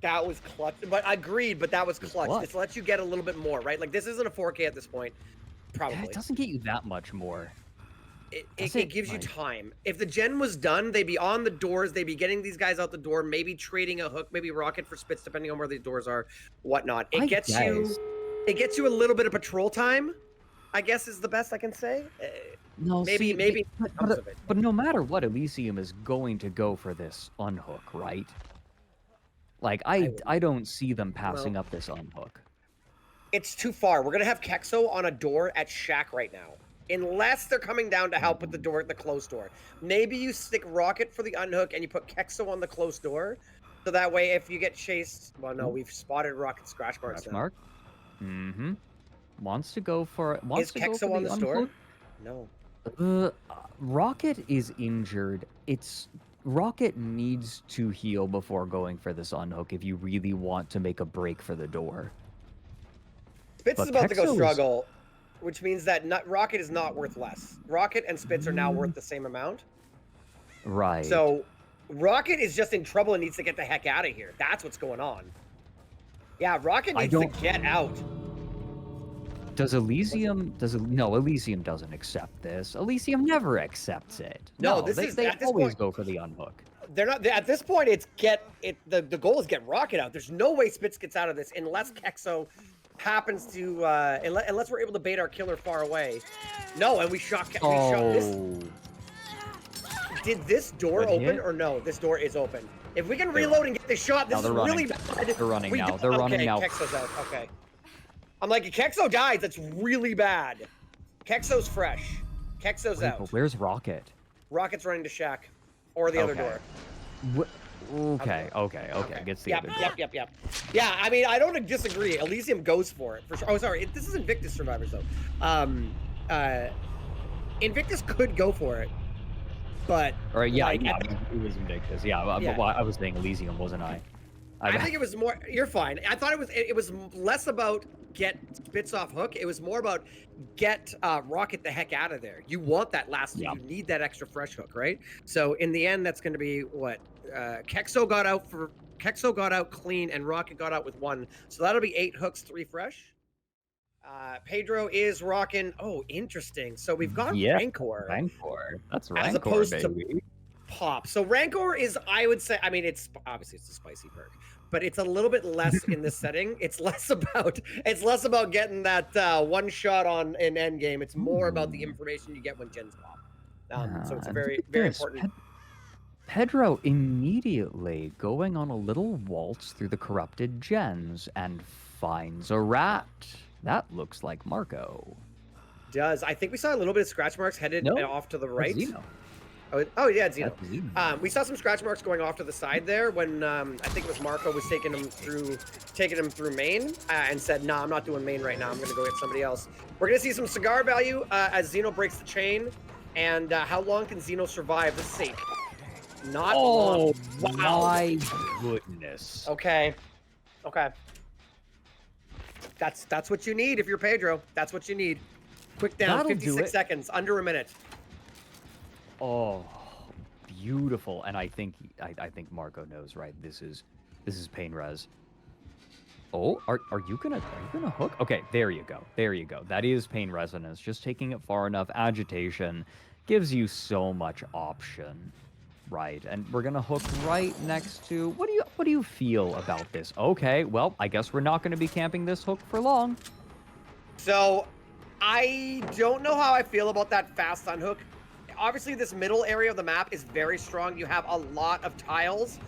That was clutch. But I agreed, but that was clutch. This lets you get a little bit more, right? Like, this isn't a 4K at this point. Probably. Yeah, it doesn't get you that much more. It gives you time. If the gen was done, they'd be on the doors. They'd be getting these guys out the door, maybe trading a hook, maybe Rocket for Spitz, depending on where the doors are, whatnot. It gets you a little bit of patrol time, I guess is the best I can say. No, maybe. But no matter what, Elysium is going to go for this unhook, right? Like, I don't see them passing up this unhook. It's too far. We're going to have Kexo on a door at Shack right now. Unless they're coming down to help with the door, the closed door. Maybe you stick Rocket for the unhook and you put Kexo on the closed door. So that way, if you get chased... Well, no, we've spotted Rocket scratch marks now. Mark? Mm-hmm. Wants to go for it. Is Kexo on the store? No. Rocket is injured. Rocket needs to heal before going for this unhook if you really want to make a break for the door. Spitz is about to go struggle, which means that Rocket is not worth less. Rocket and Spitz are now worth the same amount. Right. So Rocket is just in trouble and needs to get the heck out of here. That's what's going on. Yeah, Rocket needs to get out. Does Elysium... No, Elysium doesn't accept this. Elysium never accepts it. No, they always go for the unhook. They're not... At this point, the goal is get Rocket out. There's no way Spitz gets out of this unless Kexo happens to... unless we're able to bait our killer far away. No, and we shot this... Did this door open or no? This door is open. If we can reload and get this shot, this is really bad. They're running now. They're running now. Kexo's out. Okay. I'm like, if Kexo dies, that's really bad. Kexo's fresh. Kexo's out. Where's Rocket? Rocket's running to Shack. Or the other door. Okay. Gets the other door. Yep. Yeah, I mean, I don't disagree. Elysium goes for it. For sure. Oh, sorry. This is Invictus survivors, though. Invictus could go for it. But... Or, yeah, it was Invictus. Yeah, I was saying Elysium, wasn't I? I think it was more... You're fine. I thought it was less about get Spitz off hook. It was more about get Rocket the heck out of there. You want that last... You need that extra fresh hook, right? So, in the end, that's going to be what? Kexo got out clean, and Rocket got out with 1. So, that'll be 8 hooks, 3 fresh. Pedro is rocking. Oh, interesting. So we've got Rancor. Rancor. That's as Rancor, opposed baby. to Pop. So Rancor is, I would say, I mean, it's obviously it's a spicy perk, but it's a little bit less in this setting. It's less about getting that one shot on an end game. It's more about the information you get when gens pop. So it's a very important. Pedro immediately going on a little waltz through the corrupted gens and finds a rat. That looks like Marco. Does. I think we saw a little bit of scratch marks headed off to the right. Oh yeah, it's Zeno. We saw some scratch marks going off to the side there when I think it was Marco was taking him through main and said, "Nah, I'm not doing main right now. I'm gonna go get somebody else." We're gonna see some cigar value as Zeno breaks the chain. And how long can Zeno survive? This is safe. Not long. Wow. My goodness. Okay. That's what you need if you're Pedro. That's what you need. Quick down, That'll 56 seconds, under a minute. Oh, beautiful. And I think Marco knows, right? This is pain res. Oh, are you gonna hook? Okay, there you go. That is pain resonance. Just taking it far enough. Agitation gives you so much option, right? And we're gonna hook right next to. What do you feel about this? Okay, well, I guess we're not gonna be camping this hook for long. So, I don't know how I feel about that fast unhook. Obviously, this middle area of the map is very strong. You have a lot of tiles.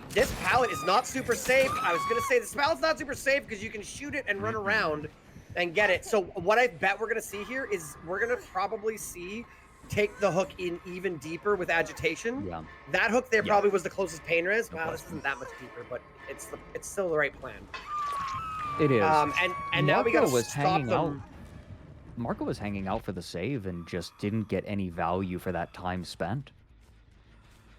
This pallet is not super safe. I was going to say this pallet's not super safe because you can shoot it and run around and get it. So what I bet we're going to see here is we're going to probably see take the hook in even deeper with agitation. Yeah. That hook there probably was the closest pain res. Wow, this isn't that much deeper, but it's still the right plan. It is. And now we got to stop them. Marco was hanging out for the save and just didn't get any value for that time spent.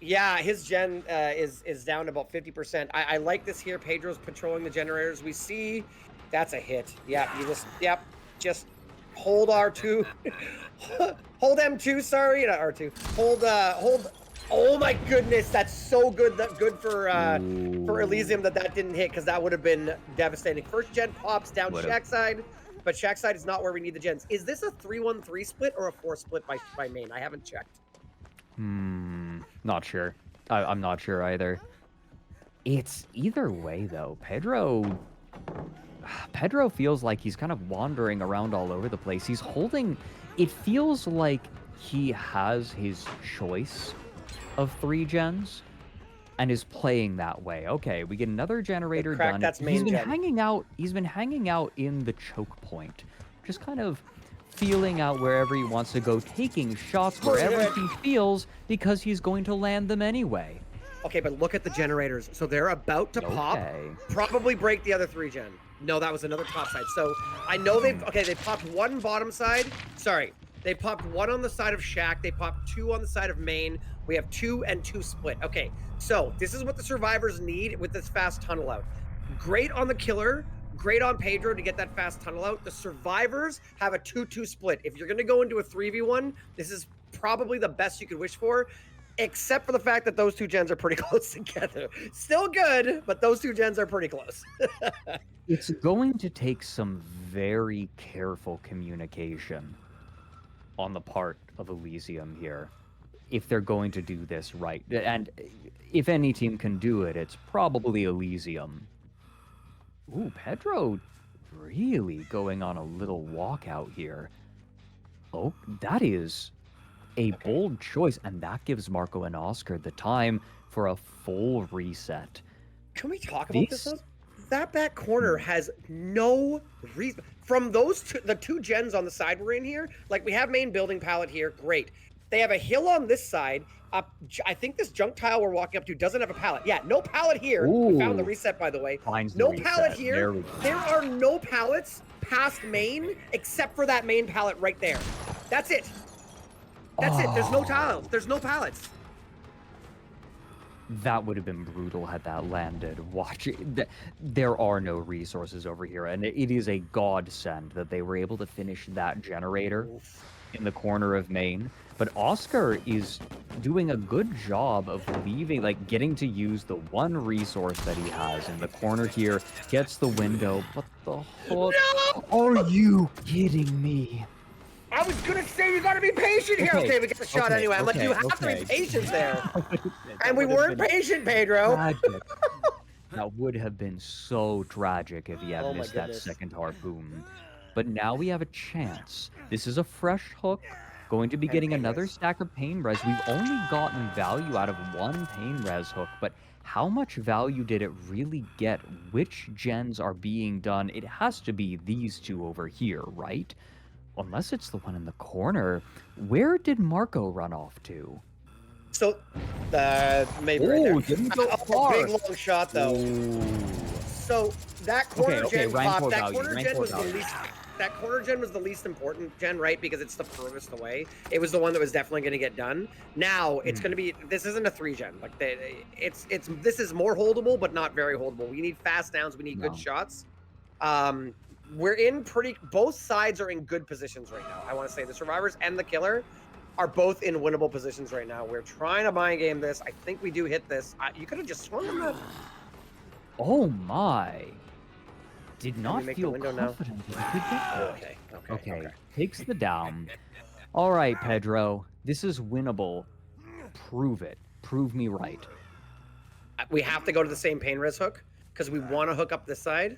Yeah, his gen is down to about 50%. I like this here. Pedro's patrolling the generators. We see that's a hit. Yeah, just hold R2. Hold M2, sorry, not R2. Hold. Oh my goodness, that's so good. That's good for Elysium that didn't hit because that would have been devastating. First gen pops down Shack side. But Shack side is not where we need the gens. Is this a 3-1-3 split or a 4 split by main? I haven't checked. Not sure. I'm not sure either. It's either way though. Pedro feels like he's kind of wandering around all over the place. He's holding. It feels like he has his choice of 3 gens. And is playing that way. Okay, we get another generator done. That's main gen. He's been hanging out in the choke point, just kind of feeling out wherever he wants to go, taking shots wherever he feels because he's going to land them anyway. Okay, but look at the generators. So they're about to pop, probably break the other 3 gen. No, that was another top side. So I know they popped 1 bottom side. Sorry. They popped 1 on the side of Shack. They popped 2 on the side of main. We have 2 and 2 split. Okay, so this is what the survivors need with this fast tunnel out. Great on the killer. Great on Pedro to get that fast tunnel out. The survivors have a 2-2 split. If you're going to go into a 3v1, this is probably the best you could wish for, except for the fact that those 2 gens are pretty close together. Still good, but those 2 gens are pretty close. It's going to take some very careful communication on the part of Elysium here, if they're going to do this right. And if any team can do it, it's probably Elysium. Ooh, Pedro really going on a little walkout here. Oh, that is a bold choice, and that gives Marco and Oscar the time for a full reset. Can we talk about this? That back corner has no reason. From those the 2 gens on the side we're in here, like we have main building pallet here, great. They have a hill on this side. I think this junk tile we're walking up to doesn't have a pallet. Yeah, no pallet here. Ooh. We found the reset, by the way. No pallet here. There are no pallets past main except for that main pallet right there. That's it. That's it. There's no tiles. There's no pallets. That would have been brutal had that landed. Watch it. There are no resources over here, and it is a godsend that they were able to finish that generator in the corner of main, but Oscar is doing a good job of leaving, like getting to use the one resource that he has in the corner here, gets the window, but the hook. No! Are you kidding me? I was gonna say you gotta be patient here. Okay, we get the shot anyway. I'm like, you have to be patient there. And we weren't patient, Pedro. That would have been so tragic if he had missed that second harpoon. But now we have a chance. This is a fresh hook. Going to be getting another stack of pain res. We've only gotten value out of one pain res hook, but how much value did it really get? Which gens are being done? It has to be these two over here, right? Unless it's the one in the corner. Where did Marco run off to? So, maybe right there. Didn't go far. Big long shot though. So that corner gen pop, that corner gen was the least. That corner gen was the least important gen, right? Because it's the furthest away. It was the one that was definitely going to get done. Now it's going to be. This isn't a 3 gen. Like this is more holdable, but not very holdable. We need fast downs. We need good shots. We're in both sides are in good positions right now. I want to say the survivors and the killer are both in winnable positions right now. We're trying to mind game this. I think we do hit this. You could have just swung on that. Oh my. Did not feel confident that we could get that. Okay. Takes the down. All right, Pedro. This is winnable. Prove it. Prove me right. We have to go to the same pain res hook because we want to hook up this side.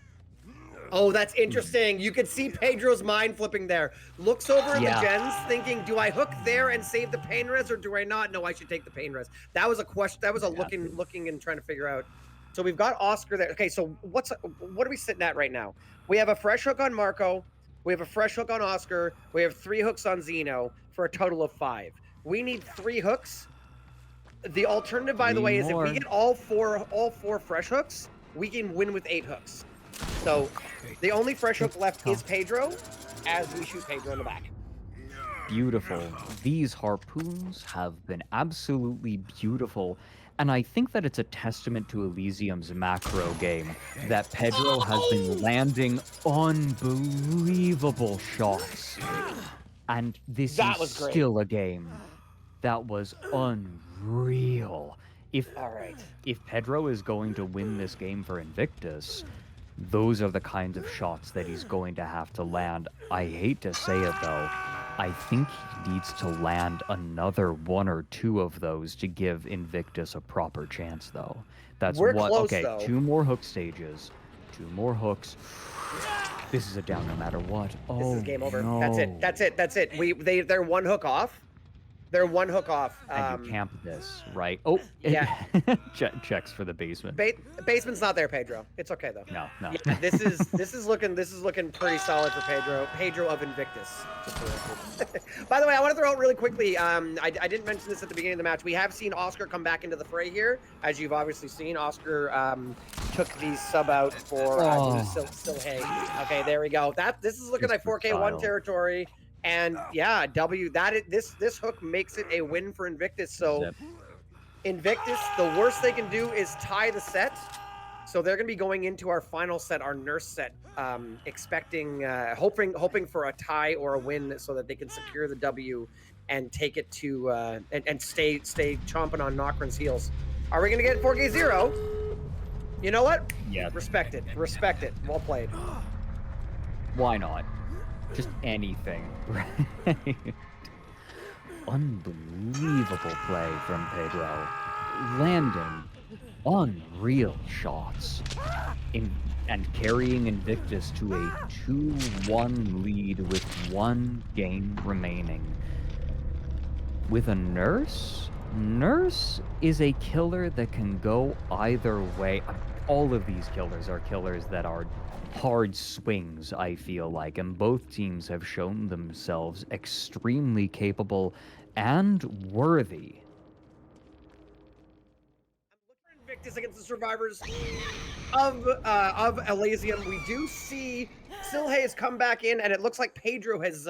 Oh, that's interesting. You can see Pedro's mind flipping there. Looks over at the gens thinking, do I hook there and save the pain res or do I not? No, I should take the pain res. That was a question. That was a looking and trying to figure out. So we've got Oscar there. Okay, so what are we sitting at right now? We have a fresh hook on Marco. We have a fresh hook on Oscar. We have 3 hooks on Zeno for a total of 5. We need 3 hooks. The alternative, by the way, is if we get all four fresh hooks, we can win with 8 hooks. So the only fresh hook left is Pedro, as we shoot Pedro in the back. Beautiful. These harpoons have been absolutely beautiful. And I think that it's a testament to Elysium's macro game that Pedro has been landing unbelievable shots. And this is still a game that was unreal. If Pedro is going to win this game for Invictus, those are the kinds of shots that he's going to have to land. I hate to say it, though. I think he needs to land another 1 or 2 of those to give Invictus a proper chance, though. That's We're close, 2 more hook stages. 2 more hooks. This is a down no matter what. Oh, this is game over. No. That's it. They're 1 hook off. They're 1 hook off. And you camp this, right? Oh, yeah. Checks for the basement. Basement's not there, Pedro. It's okay though. No. Yeah, this is looking pretty solid for Pedro. Pedro of Invictus. By the way, I want to throw out really quickly. I didn't mention this at the beginning of the match. We have seen Oscar come back into the fray here, as you've obviously seen. Oscar took the sub out for still hay. Okay, there we go. This is looking like 4K1 territory. And yeah, this hook makes it a win for Invictus. So Invictus, the worst they can do is tie the set. So they're going to be going into our final set, our nurse set, expecting, hoping for a tie or a win so that they can secure the W and take it to and stay chomping on Nokran's heels. Are we going to get 4K0? You know what? Yeah. Respect it. Well played. Why not? Just anything. Unbelievable play from Pedro. Landing unreal shots. And carrying Invictus to a 2-1 lead with 1 game remaining. With a Nurse? Nurse is a killer that can go either way. All of these killers are killers that are hard swings, I feel like, and both teams have shown themselves extremely capable and worthy. I'm looking for Invictus against the survivors of Elysium. We do see Silhay has come back in, and it looks like Pedro has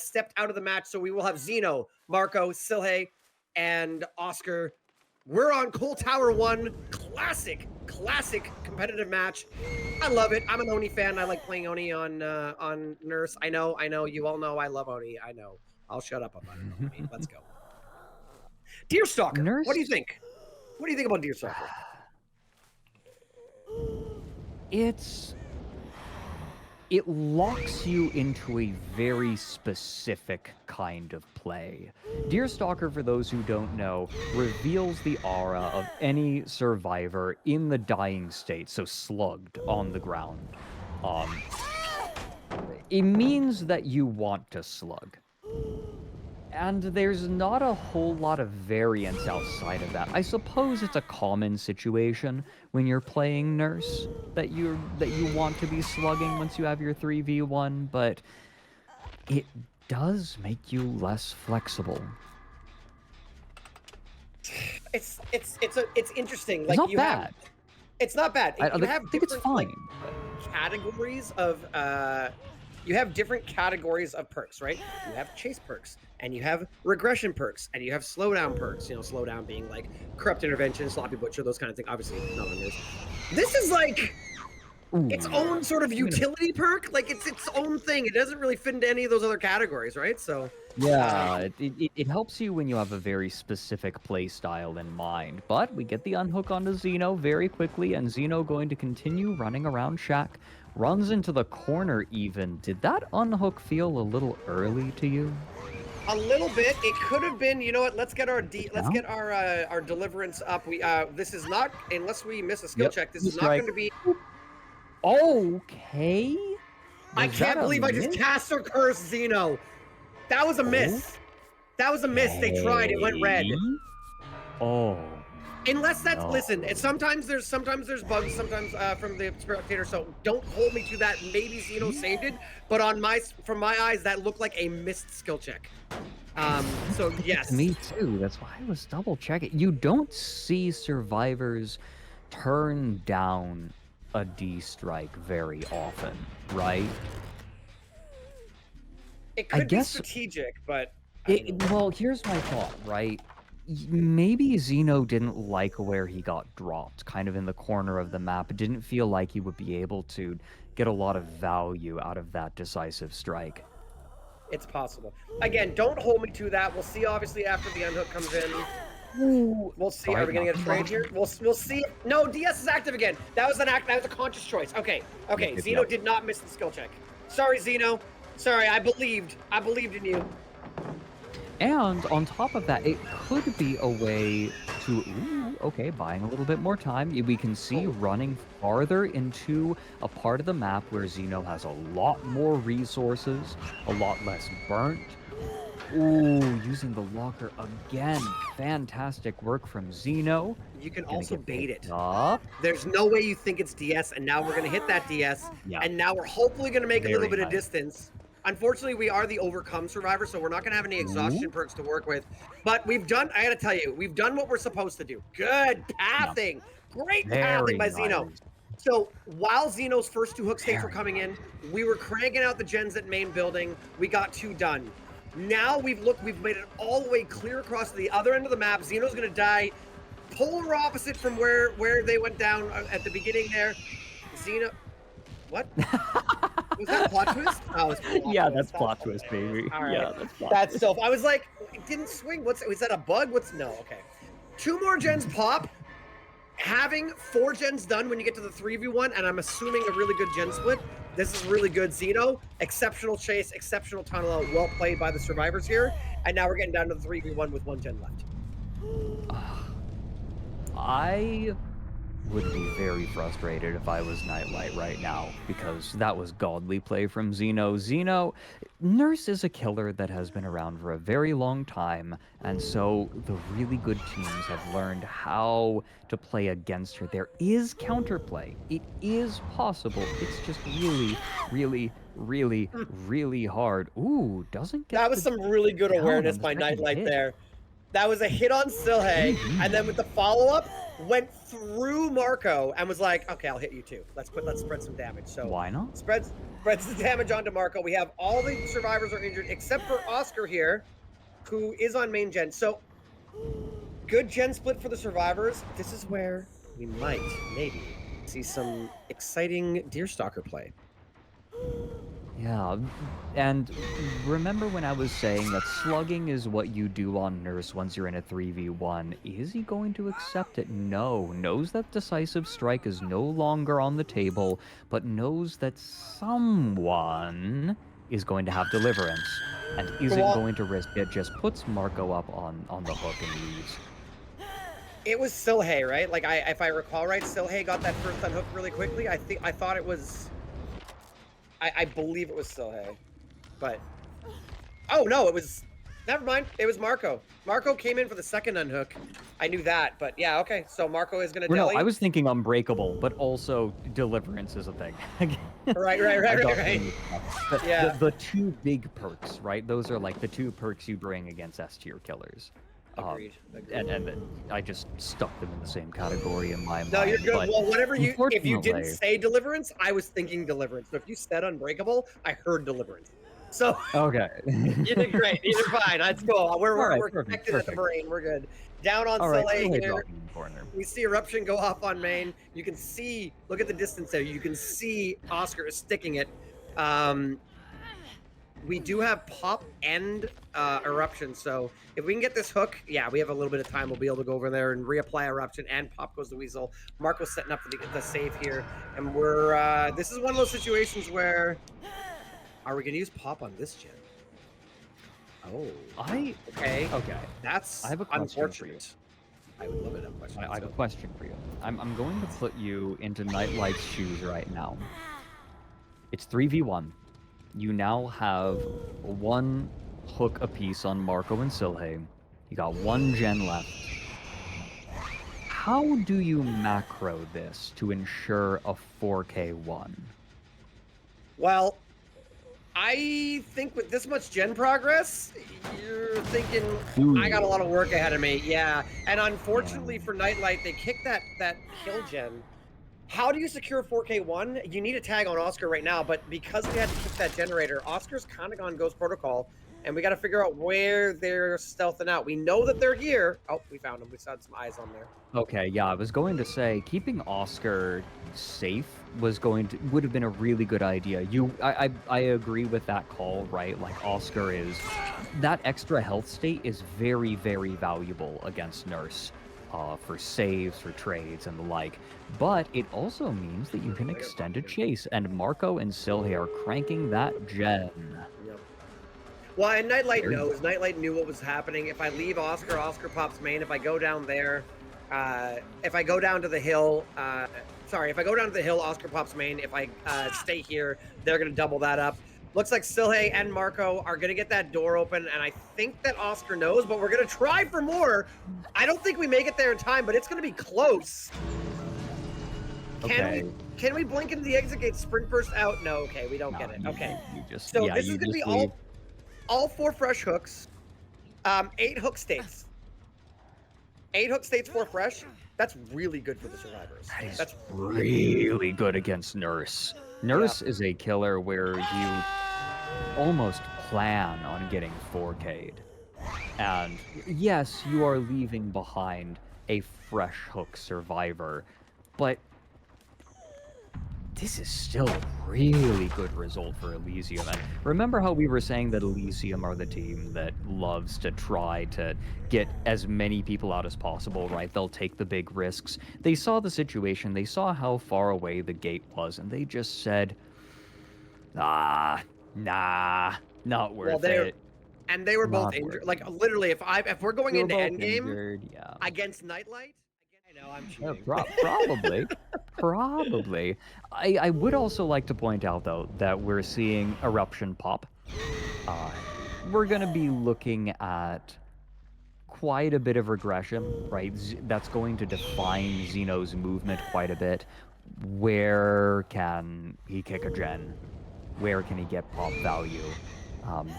stepped out of the match, so we will have Zeno, Marco, Silhay, and Oscar. We're on Coal Tower 1. Classic competitive match. I love it. I'm an Oni fan. I like playing Oni on Nurse. I know. You all know I love Oni. I know. I'll shut up about it. Homie. Let's go. Deerstalker. Nurse. What do you think? What do you think about Deerstalker? It locks you into a very specific kind of play. Deerstalker, for those who don't know, reveals the aura of any survivor in the dying state, so slugged on the ground. It means that you want to slug. And there's not a whole lot of variance outside of that. I suppose it's a common situation when you're playing Nurse that you want to be slugging once you have your 3v1, but it does make you less flexible. It's interesting. It's not bad. It's not bad. I think it's fine. Categories of you have different categories of perks, right? You have chase perks, and you have regression perks, and you have slowdown perks. You know, slowdown being like corrupt intervention, sloppy butcher, those kind of things. Obviously, not on this. This is like its own sort of utility perk. Like it's its own thing. It doesn't really fit into any of those other categories, right? So yeah, it helps you when you have a very specific play style in mind. But we get the unhook onto Xeno very quickly, and Xeno going to continue running around Shack. Runs into the corner even. Did that unhook feel a little early to you? A little bit. It could have been. You know what? Let's get our deliverance up. We this is not, unless we miss a skill check. This is not going to be. Okay. I can't believe I just cast or cursed Xeno. That was a miss. That was a miss. They tried. It went red. Oh. Unless that's listen. Sometimes there's bugs. Sometimes from the spectator. So don't hold me to that. Maybe Xeno saved it, but from my eyes, that looked like a missed skill check. So yes. Me too. That's why I was double checking. You don't see survivors turn down a D strike very often, right? It could be strategic, but well, here's my thought, right? Maybe Xeno didn't like where he got dropped, kind of in the corner of the map. It didn't feel like he would be able to get a lot of value out of that decisive strike. It's possible. Again, don't hold me to that. We'll see, obviously, after the unhook comes in. Ooh. We'll see. Are we going to get a trade here? We'll see. No, DS is active again. That was a conscious choice. Okay. Xeno did not miss the skill check. Sorry, Xeno. Sorry, I believed in you. And on top of that, it could be a way to, buying a little bit more time. We can see running farther into a part of the map where Xeno has a lot more resources, a lot less burnt. Ooh, using the locker again. Fantastic work from Xeno. You can also bait it. Up. There's no way you think it's DS, and now we're going to hit that DS, and now we're hopefully going to make a little bit of distance. Unfortunately, we are the overcome survivor, so we're not going to have any exhaustion perks to work with. But I got to tell you, we've done what we're supposed to do. Good pathing. Great pathing by Xeno. So while Xeno's first 2 hook states were coming in, we were cranking out the gens at main building. We got 2 done. Now we've made it all the way clear across to the other end of the map. Xeno's going to die polar opposite from where they went down at the beginning there. Xeno... What? Was that plot twist? Oh, it's plot twist. That's plot twist, baby. All right. Yeah, that's plot twist. So I was like, it didn't swing. Was that a bug? No, okay. 2 more gens pop. Having 4 gens done when you get to the 3v1, and I'm assuming a really good gen split. This is really good. Xeno, exceptional chase, exceptional tunnel out. Well played by the survivors here. And now we're getting down to the 3v1 with 1 gen left. I would be very frustrated if I was Nightlight right now, because that was godly play from Xeno. Xeno, Nurse is a killer that has been around for a very long time, and so the really good teams have learned how to play against her. There is counterplay. It is possible. It's just really hard. Ooh, doesn't get... That was some really good awareness by Nightlight there. That was a hit on Silhay, and then with the follow-up, went through Marco and was like, okay, I'll hit you too. Let's spread some damage. So why not? Spreads the damage onto Marco. We have all the survivors are injured except for Oscar here, who is on main gen. So good gen split for the survivors. This is where we might maybe see some exciting Deerstalker play. Yeah, and remember when I was saying that slugging is what you do on Nurse once you're in a 3v1? Is he going to accept it? No. Knows that Decisive Strike is no longer on the table, but knows that someone is going to have Deliverance and isn't going to risk it, just puts Marco up on the hook and leaves. It was Silhey, right? Like, if I recall right, Silhey got that first unhook really quickly. I thought it was... I believe it was Silhey. But... Oh, no, it was... Never mind. It was Marco. Marco came in for the second unhook. I knew that, but yeah, okay. So Marco is going to No, I was thinking Unbreakable, but also Deliverance is a thing. Right. Yeah. The two big perks, right? Those are like the two perks you bring against S-tier killers. Agreed. And I just stuck them in the same category in my mind. No, you're good. Well, whatever if you didn't Unfortunately- say Deliverance, I was thinking Deliverance. So if you said Unbreakable, I heard Deliverance. So Okay. you did great. You did fine. That's cool. We're perfect, connected at the brain. We're good. Down on All right, Soleil Soleil here. dropping in the corner. We see Eruption go off on main. You can see, look at the distance there. You can see Oscar is sticking it. We do have Pop and Eruption, so if we can get this hook, yeah, we have a little bit of time. We'll be able to go over there and reapply Eruption, and Pop goes the Weasel. Marco's setting up for the save here, and we're, this is one of those situations where, are we going to use Pop on this gen? Oh. Okay. That's I have a question unfortunate. I would love it. A question. I have a question for you. I'm going to put you into Nightlight's shoes right now. It's 3v1. You now have one hook apiece on Marco and Silhey. You got one gen left. How do you macro this to ensure a 4K1? Well, I think with this much gen progress, you're thinking, I got a lot of work ahead of me. Yeah, and unfortunately for Nightlight, they kicked that kill gen. How do you secure 4K1? You need a tag on Oscar right now, but because we had to kick that generator, Oscar's kind of gone Ghost Protocol, and we got to figure out where they're stealthing out. We know that they're here. Oh, we found them. We saw some eyes on there. Okay, yeah, I was going to say keeping Oscar safe would have been a really good idea. I agree with that call, right? Like Oscar is that extra health state is very, very valuable against Nurse. For saves, for trades, and the like. But it also means that you can extend a chase, and Marco and Silhey are cranking that gen. Yep. Well, and Nightlight knows. Nightlight knew what was happening. If I leave Oscar, Oscar pops main. If I go down there, if I go down to the hill, if I go down to the hill, Oscar pops main. If I stay here, they're going to double that up. Looks like Silhey and Marco are going to get that door open, and I think that Oscar knows, but we're going to try for more. I don't think we make it there in time, but it's going to be close. Can we blink into the exit gate, sprint burst out? No, okay, we don't get it. Okay. This is going to be all 4 fresh hooks, 8 hook states. 8 hook states, 4 fresh. That's really good for the survivors. That's really good against Nurse. Nurse is a killer where you almost plan on getting 4K'd. And yes, you are leaving behind a fresh hook survivor, but this is still a really good result for Elysium. And remember how we were saying that Elysium are the team that loves to try to get as many people out as possible, right? They'll take the big risks. They saw the situation, they saw how far away the gate was, and they just said, nah, not worth it. And they were both injured. Like, literally, if we're going into endgame against Nightlight, I know I'm cheating. Probably. I would also like to point out, though, that we're seeing Eruption pop. We're going to be looking at quite a bit of regression, right? That's going to define Xeno's movement quite a bit. Where can he kick a gen? Where can he get pop value?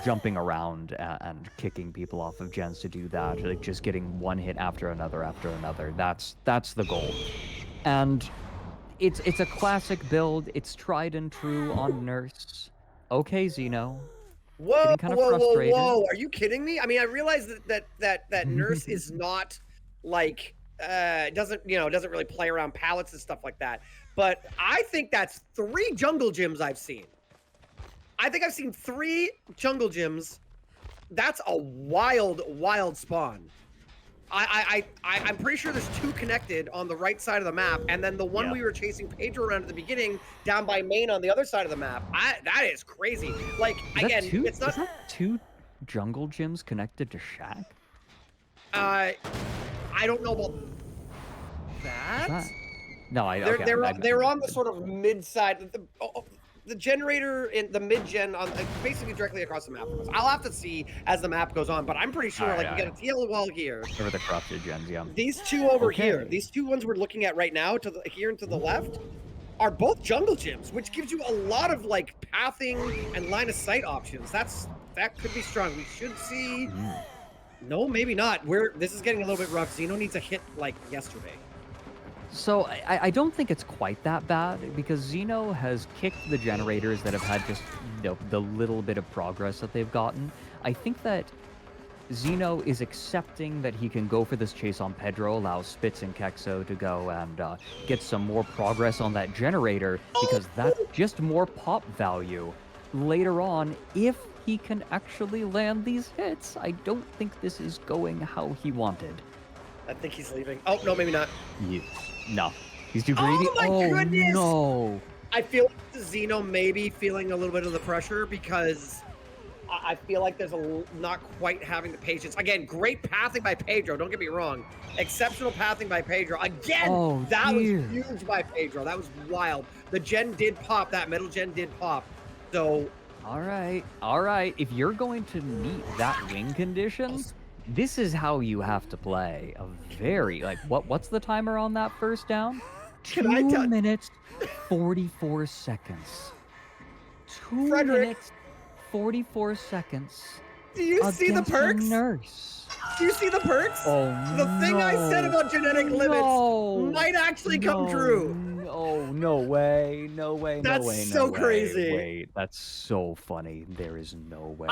Jumping around and kicking people off of gens to do that, like just getting one hit after another. That's the goal. And it's a classic build. It's tried and true on Nurse. Okay, Xeno. Whoa! Are you kidding me? I mean, I realize that Nurse is not like doesn't really play around pallets and stuff like that. But I think that's 3 jungle gyms I've seen. I think I've seen 3 jungle gyms. That's a wild, wild spawn. I'm pretty sure there's 2 connected on the right side of the map, and then the one we were chasing Pedro around at the beginning, down by main on the other side of the map. That is crazy. Like, again, it's not... Is that 2 jungle gyms connected to Shack? I don't know about that. No, they're on the sort of mid side. The generator in the mid gen on basically directly across the map from us. I'll have to see as the map goes on, but I'm pretty sure we get a TL wall here. Over the corrupted gens, yeah. These 2 over here, these 2 ones we're looking at right now, here and to the left, are both jungle gyms, which gives you a lot of like pathing and line of sight options. That could be strong. We should see. No, maybe not. This is getting a little bit rough. Xeno needs a hit like yesterday. So I don't think it's quite that bad, because Xeno has kicked the generators that have had just the little bit of progress that they've gotten. I think that Xeno is accepting that he can go for this chase on Pedro, allow Spitz and Kexo to go and get some more progress on that generator, because that's just more pop value later on if he can actually land these hits. I don't think this is going how he wanted. I think he's leaving. Oh, no, maybe not. No. He's too greedy. Oh, my goodness! No. I feel like Xeno maybe feeling a little bit of the pressure, because I feel like there's not quite having the patience. Again, great pathing by Pedro. Don't get me wrong. Exceptional pathing by Pedro. Again, that was huge by Pedro. That was wild. The gen did pop. That middle gen did pop. So... All right. If you're going to meet that win condition, this is how you have to play. A very, like, what's the timer on that first down? 2 minutes, 44 seconds. 2 minutes, 44 seconds. Do you see the perks? Nurse. Do you see the perks? Oh, the thing I said about genetic limits might actually come true. No way. That's so crazy. Wait, that's so funny. There is no way.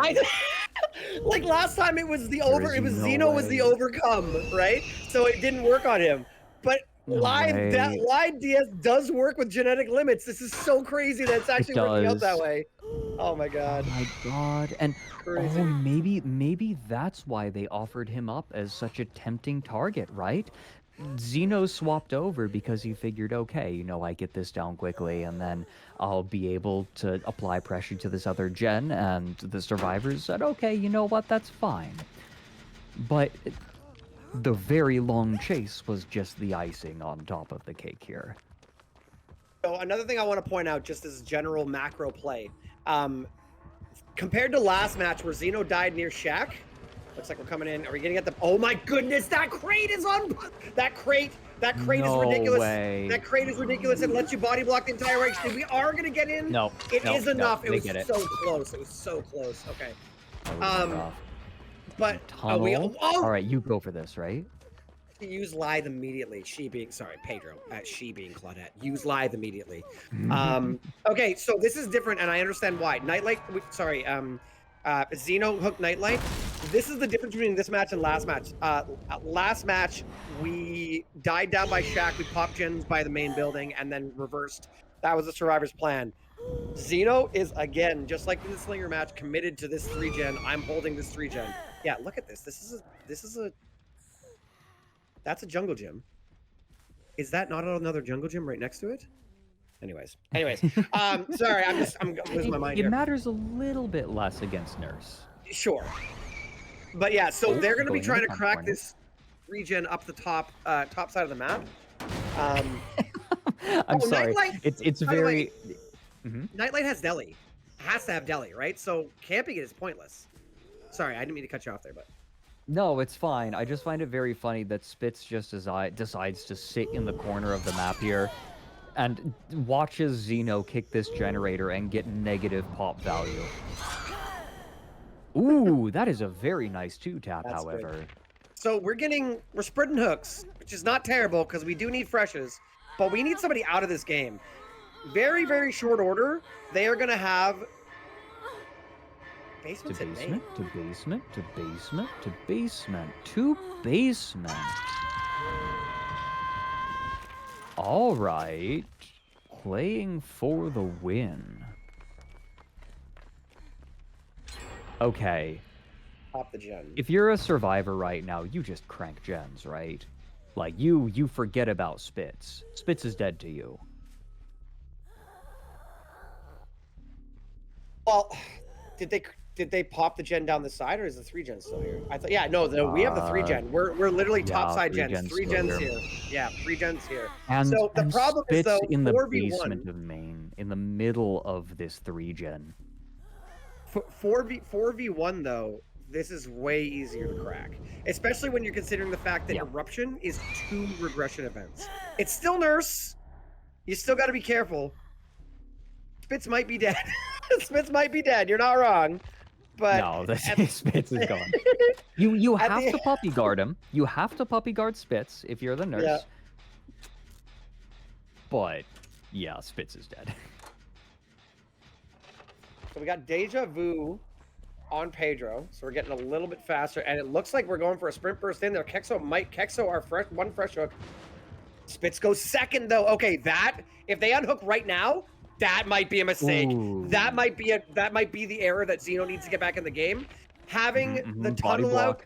Like last time it was Xeno was the overcome, right? So it didn't work on him. But live DS does work with genetic limits. This is so crazy that it's actually working out that way. Oh my god. Oh my god. And crazy. maybe that's why they offered him up as such a tempting target, right? Xeno swapped over because he figured, okay, I get this down quickly, and then I'll be able to apply pressure to this other gen, and the survivors said, okay, you know what, that's fine. But the very long chase was just the icing on top of the cake here. So another thing I want to point out, just as general macro play, compared to last match where Xeno died near Shack, looks like we're coming in. Are we getting at the... Oh my goodness, that crate is on... That crate is ridiculous. Way. That crate is ridiculous. It lets you body block the entire race. We are going to get in. It is enough. It was so close. It was so close. Okay. But... All right, you go for this, right? Use Lithe immediately. Pedro. She being Claudette. Use Lithe immediately. Okay, so this is different, and I understand why. Nightlight... Xeno hooked Nightlight. This is the difference between this match and last match. Last match, we died down by Shack. We popped gens by the main building and then reversed. That was the survivor's plan. Xeno is, again, just like in the Slinger match, committed to this 3-gen. I'm holding this 3-gen. Yeah, look at this. That's a jungle gym. Is that not another jungle gym right next to it? Anyways, sorry, I'm losing my mind here. It matters a little bit less against Nurse. Sure. But yeah, so they're going to be trying to crack this regen up the top side of the map. I'm sorry. It's very... Nightlight has deli. It has to have deli, right? So camping it is pointless. Sorry, I didn't mean to cut you off there, but... No, it's fine. I just find it very funny that Spitz just decides to sit in the corner of the map here and watches Xeno kick this generator and get negative pop value. Ooh, that is a very nice 2-tap, however. Good. So we're spreading hooks, which is not terrible because we do need freshes, but we need somebody out of this game. Very, very short order. They are going to have basements to basement, to basement, to basement, to basement, to basement. All right, playing for the win. Okay. Pop the gen. If you're a survivor right now, you just crank gens, right? Like, you forget about Spitz. Spitz is dead to you. Well, did they pop the gen down the side, or is the 3 gen still here? I thought, yeah, no, we have the 3 gen. We're literally top side gens. 3 gens here. Yeah, 3 gens here. So the problem is though, in the 4v1 basement of main, in the middle of this 3 gen. 4v1 though, this is way easier to crack, especially when you're considering the fact that Eruption is 2 regression events. It's still Nurse. You still got to be careful. Spitz might be dead. Spitz might be dead. You're not wrong. But no, Spitz is gone. You have to puppy guard him. You have to puppy guard Spitz if you're the Nurse. Yeah. But yeah, Spitz is dead. So we got Deja Vu on Pedro, so we're getting a little bit faster, and it looks like we're going for a sprint burst in there. Kexo our one fresh hook. Spitz goes second though. Okay, if they unhook right now, that might be a mistake. Ooh. That might be the error that Xeno needs to get back in the game. Having the tunnel out,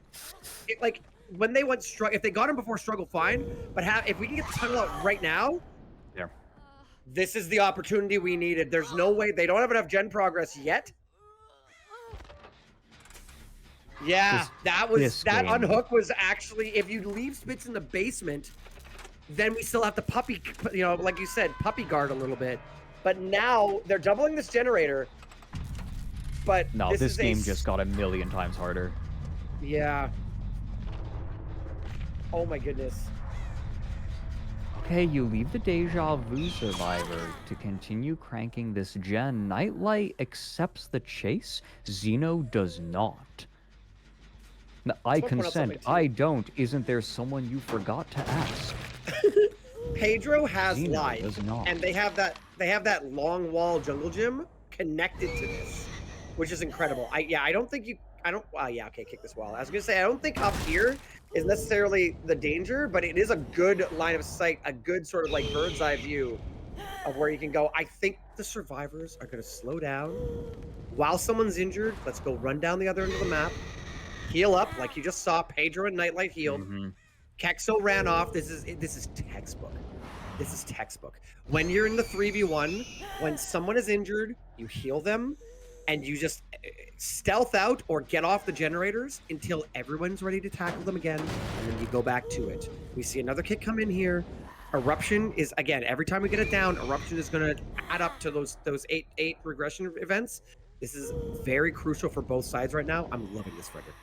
like when they went if they got him before struggle, fine. But if we can get the tunnel out right now, this is the opportunity we needed. There's no way they don't have enough gen progress yet. Yeah, that unhook was actually, if you leave Spitz in the basement, then we still have to puppy, like you said, puppy guard a little bit. But now they're doubling this generator. But no, this game just got 1,000,000 times harder. Yeah. Oh my goodness. Okay, you leave the Deja Vu survivor to continue cranking this gen. Nightlight accepts the chase. Xeno does not. Now, I consent. I don't. Isn't there someone you forgot to ask? Pedro has light, and they have that long wall jungle gym connected to this, which is incredible. I don't think you. Yeah, okay, kick this wall. I was gonna say I don't think up here is necessarily the danger, but it is a good line of sight, a good sort of like bird's eye view of where you can go. I think the survivors are gonna slow down while someone's injured. Let's go run down the other end of the map, heal up like you just saw. Pedro and Nightlight healed. Kexo ran off. This is textbook. This is textbook. When you're in the 3v1, when someone is injured, you heal them, and you just stealth out or get off the generators until everyone's ready to tackle them again, and then you go back to it. We see another kick come in here. Eruption is, again, every time we get it down, Eruption is going to add up to those eight regression events. This is very crucial for both sides right now. I'm loving this, Fredrik.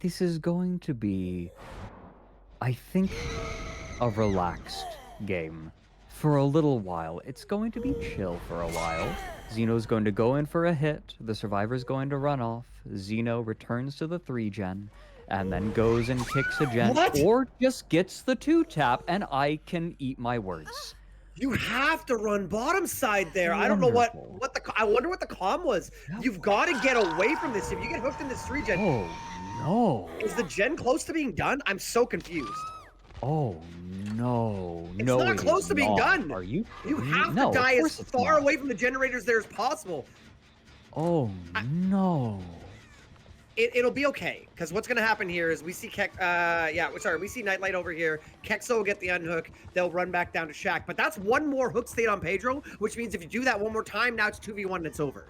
This is going to be, I think, a relaxed game. For a little while. It's going to be chill for a while. Xeno's going to go in for a hit. The survivor's going to run off. Xeno returns to the 3 gen and then goes and kicks a gen. What? Or just gets the 2-tap, and I can eat my words. You have to run bottom side there. Wonderful. I don't know I wonder what the comm was. You've got to get away from this. If you get hooked in this 3 gen. Oh no. Is the gen close to being done? I'm so confused. Oh no. It's not close to being done. Are you? You have to die as far away from the generators there as possible. Oh no. It'll be okay, because what's going to happen here is we see we see Nightlight over here. Kexo will get the unhook. They'll run back down to Shaq. But that's one more hook state on Pedro, which means if you do that one more time, now it's 2v1 and it's over.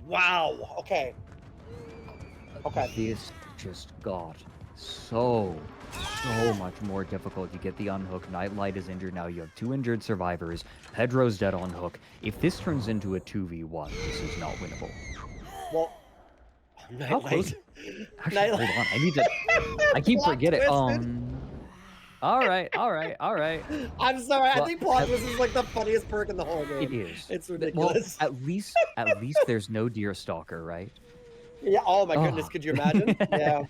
Wow. Okay. Okay. This just got so much more difficult. You get the unhook. Nightlight is injured now. You have 2 injured survivors. Pedro's dead on hook. If this turns into a 2v1, this is not winnable. Well, how close? Actually, hold on. I keep forgetting. All right. I'm sorry. I think plot twist is like the funniest perk in the whole game. It is. It's ridiculous. Well, at least there's no deer stalker, right? Yeah. Oh my goodness. Could you imagine? Yeah.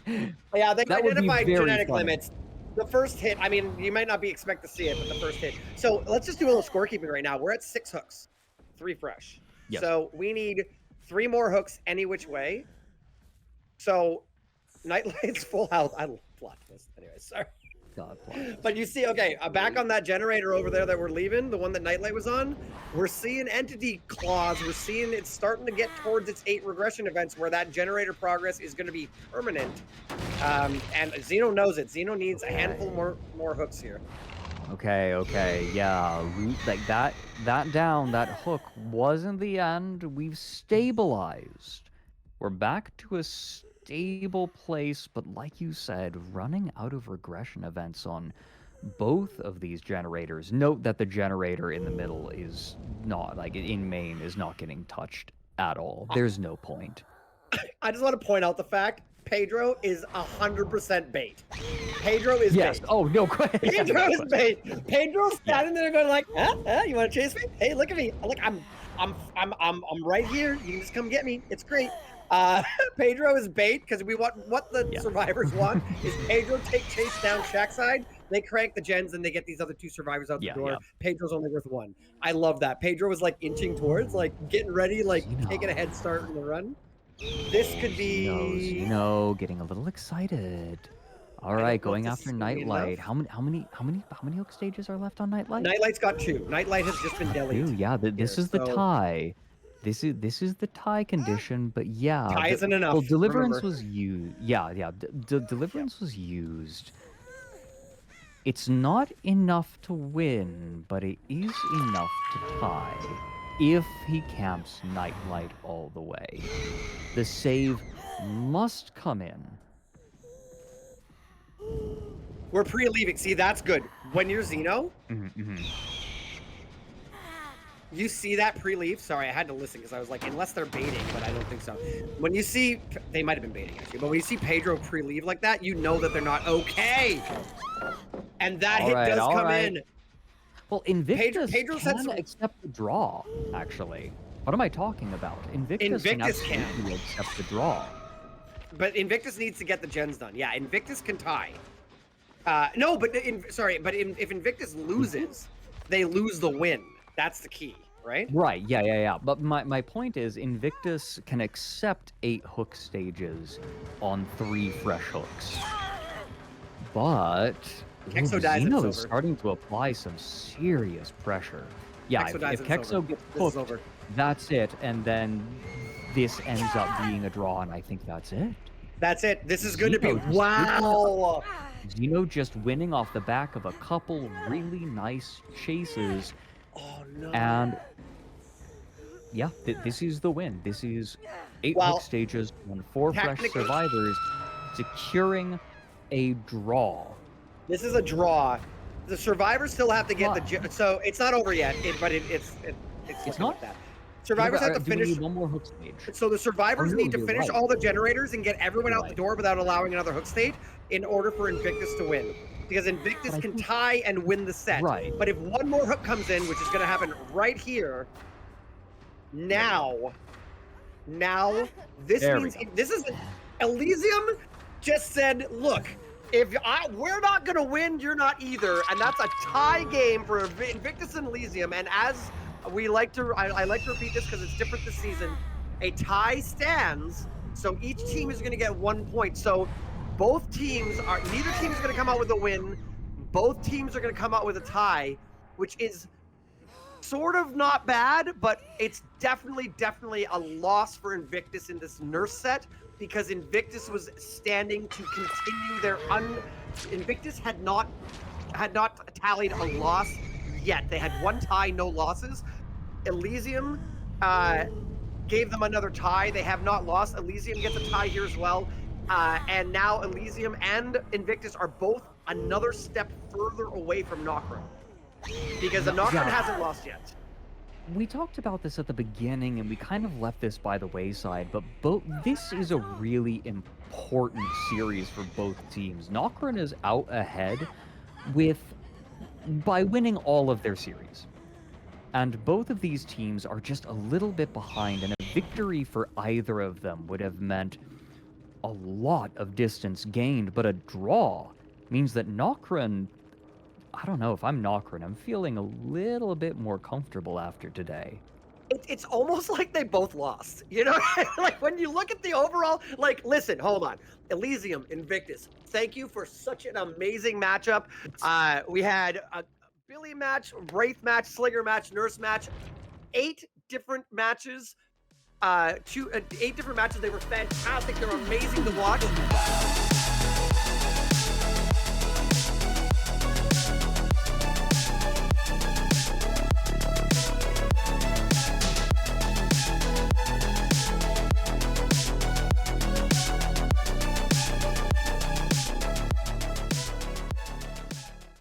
Yeah. They identified genetic limits. The first hit. I mean, you might not expect to see it, but the first hit. So let's just do a little scorekeeping right now. We're at 6 hooks, 3 fresh. Yes. So we need 3 more hooks any which way. So Nightlight's full health. I love plot twist. Anyway, sorry. God bless. But you see, okay, back on that generator over there that we're leaving, the one that Nightlight was on, we're seeing entity claws. We're seeing it's starting to get towards its 8 regression events where that generator progress is going to be permanent. And Xeno knows it. Xeno needs a handful more hooks here. Okay, yeah, like that hook wasn't the end. We've stabilized. We're back to a stable place, but like you said, running out of regression events on both of these generators. Note that the generator in the middle is not, like, in main, is not getting touched at all. There's no point. I just want to point out the fact Pedro is 100% bait. Pedro is yes. bait. Oh, no question. Pedro is bait. Pedro's standing there going like, you want to chase me? Hey, look at me. Look, I'm right here. You can just come get me. It's great. Pedro is bait because we want what the survivors want is Pedro take chase down Shack side. They crank the gens and they get these other 2 survivors out the door. Yeah. Pedro's only worth 1. I love that. Pedro was like inching towards, like getting ready, like taking a head start in the run. This could be getting a little excited. All right, going after Nightlight. How many hook stages are left on Nightlight? Nightlight's got 2. Nightlight has just been deleted. Yeah, this is the tie. This is the tie condition, but yeah, tie isn't enough. Well, Deliverance was used. Deliverance was used. It's not enough to win, but it is enough to tie if he camps Nightlight all the way. The save must come in. We're pre-leaving. See, that's good. When you're Xeno, you see that pre-leave. Sorry, I had to listen because I was like, unless they're baiting, but I don't think so. When you see, they might have been baiting actually, but when you see Pedro pre-leave like that, you know that they're not okay. And that hit does come in. Well, Invictus Pedro can accept the draw, actually. What am I talking about? Invictus can accept the draw. But Invictus needs to get the gens done. Yeah, Invictus can tie. No, but if Invictus loses, they lose the win. That's the key, right? Right, yeah. But my point is, Invictus can accept 8 hook stages on 3 fresh hooks. But Xeno is starting to apply some serious pressure. Yeah, if Kexo gets hooked, that's it. And then this ends up being a draw, and I think that's it. That's it. This is going to be wow. Xeno just winning off the back of a couple really nice chases. Oh no. And yeah, this is the win. This is 8 hook stages and 4 fresh survivors, securing a draw. This is a draw. The survivors still have to get the so it's not over yet. It's not that. Survivors have to finish one more hook stage. So the survivors need to finish all the generators and get everyone out the door without allowing another hook stage in order for Invictus to win. Because Invictus can tie and win the set. Right. But if one more hook comes in, which is going to happen right here, now this means this is Elysium just said, look, we're not going to win, you're not either. And that's a tie game for Invictus and Elysium. And as we like to, I like to repeat this because it's different this season, a tie stands. So each team is going to get 1 point. So neither team is going to come out with a win. Both teams are going to come out with a tie, which is sort of not bad, but it's definitely a loss for Invictus in this Nurse set because Invictus was standing to continue their Invictus had not tallied a loss yet. They had 1 tie, no losses. Elysium gave them another tie. They have not lost. Elysium gets a tie here as well. And now Elysium and Invictus are both another step further away from Nocturne. Because the Nocturne hasn't lost yet. We talked about this at the beginning, and we kind of left this by the wayside, but this is a really important series for both teams. Nocturne is out ahead by winning all of their series. And both of these teams are just a little bit behind, and a victory for either of them would have meant a lot of distance gained, but a draw means that Nocturne, I don't know, if I'm Nocturne, I'm feeling a little bit more comfortable after today. It's almost like they both lost, you know? Like when you look at the overall, like, listen, hold on. Elysium, Invictus, thank you for such an amazing matchup. We had a Billy match, Wraith match, Slinger match, Nurse match, 8 different matches. 8 different matches. They were fantastic. They're amazing to watch.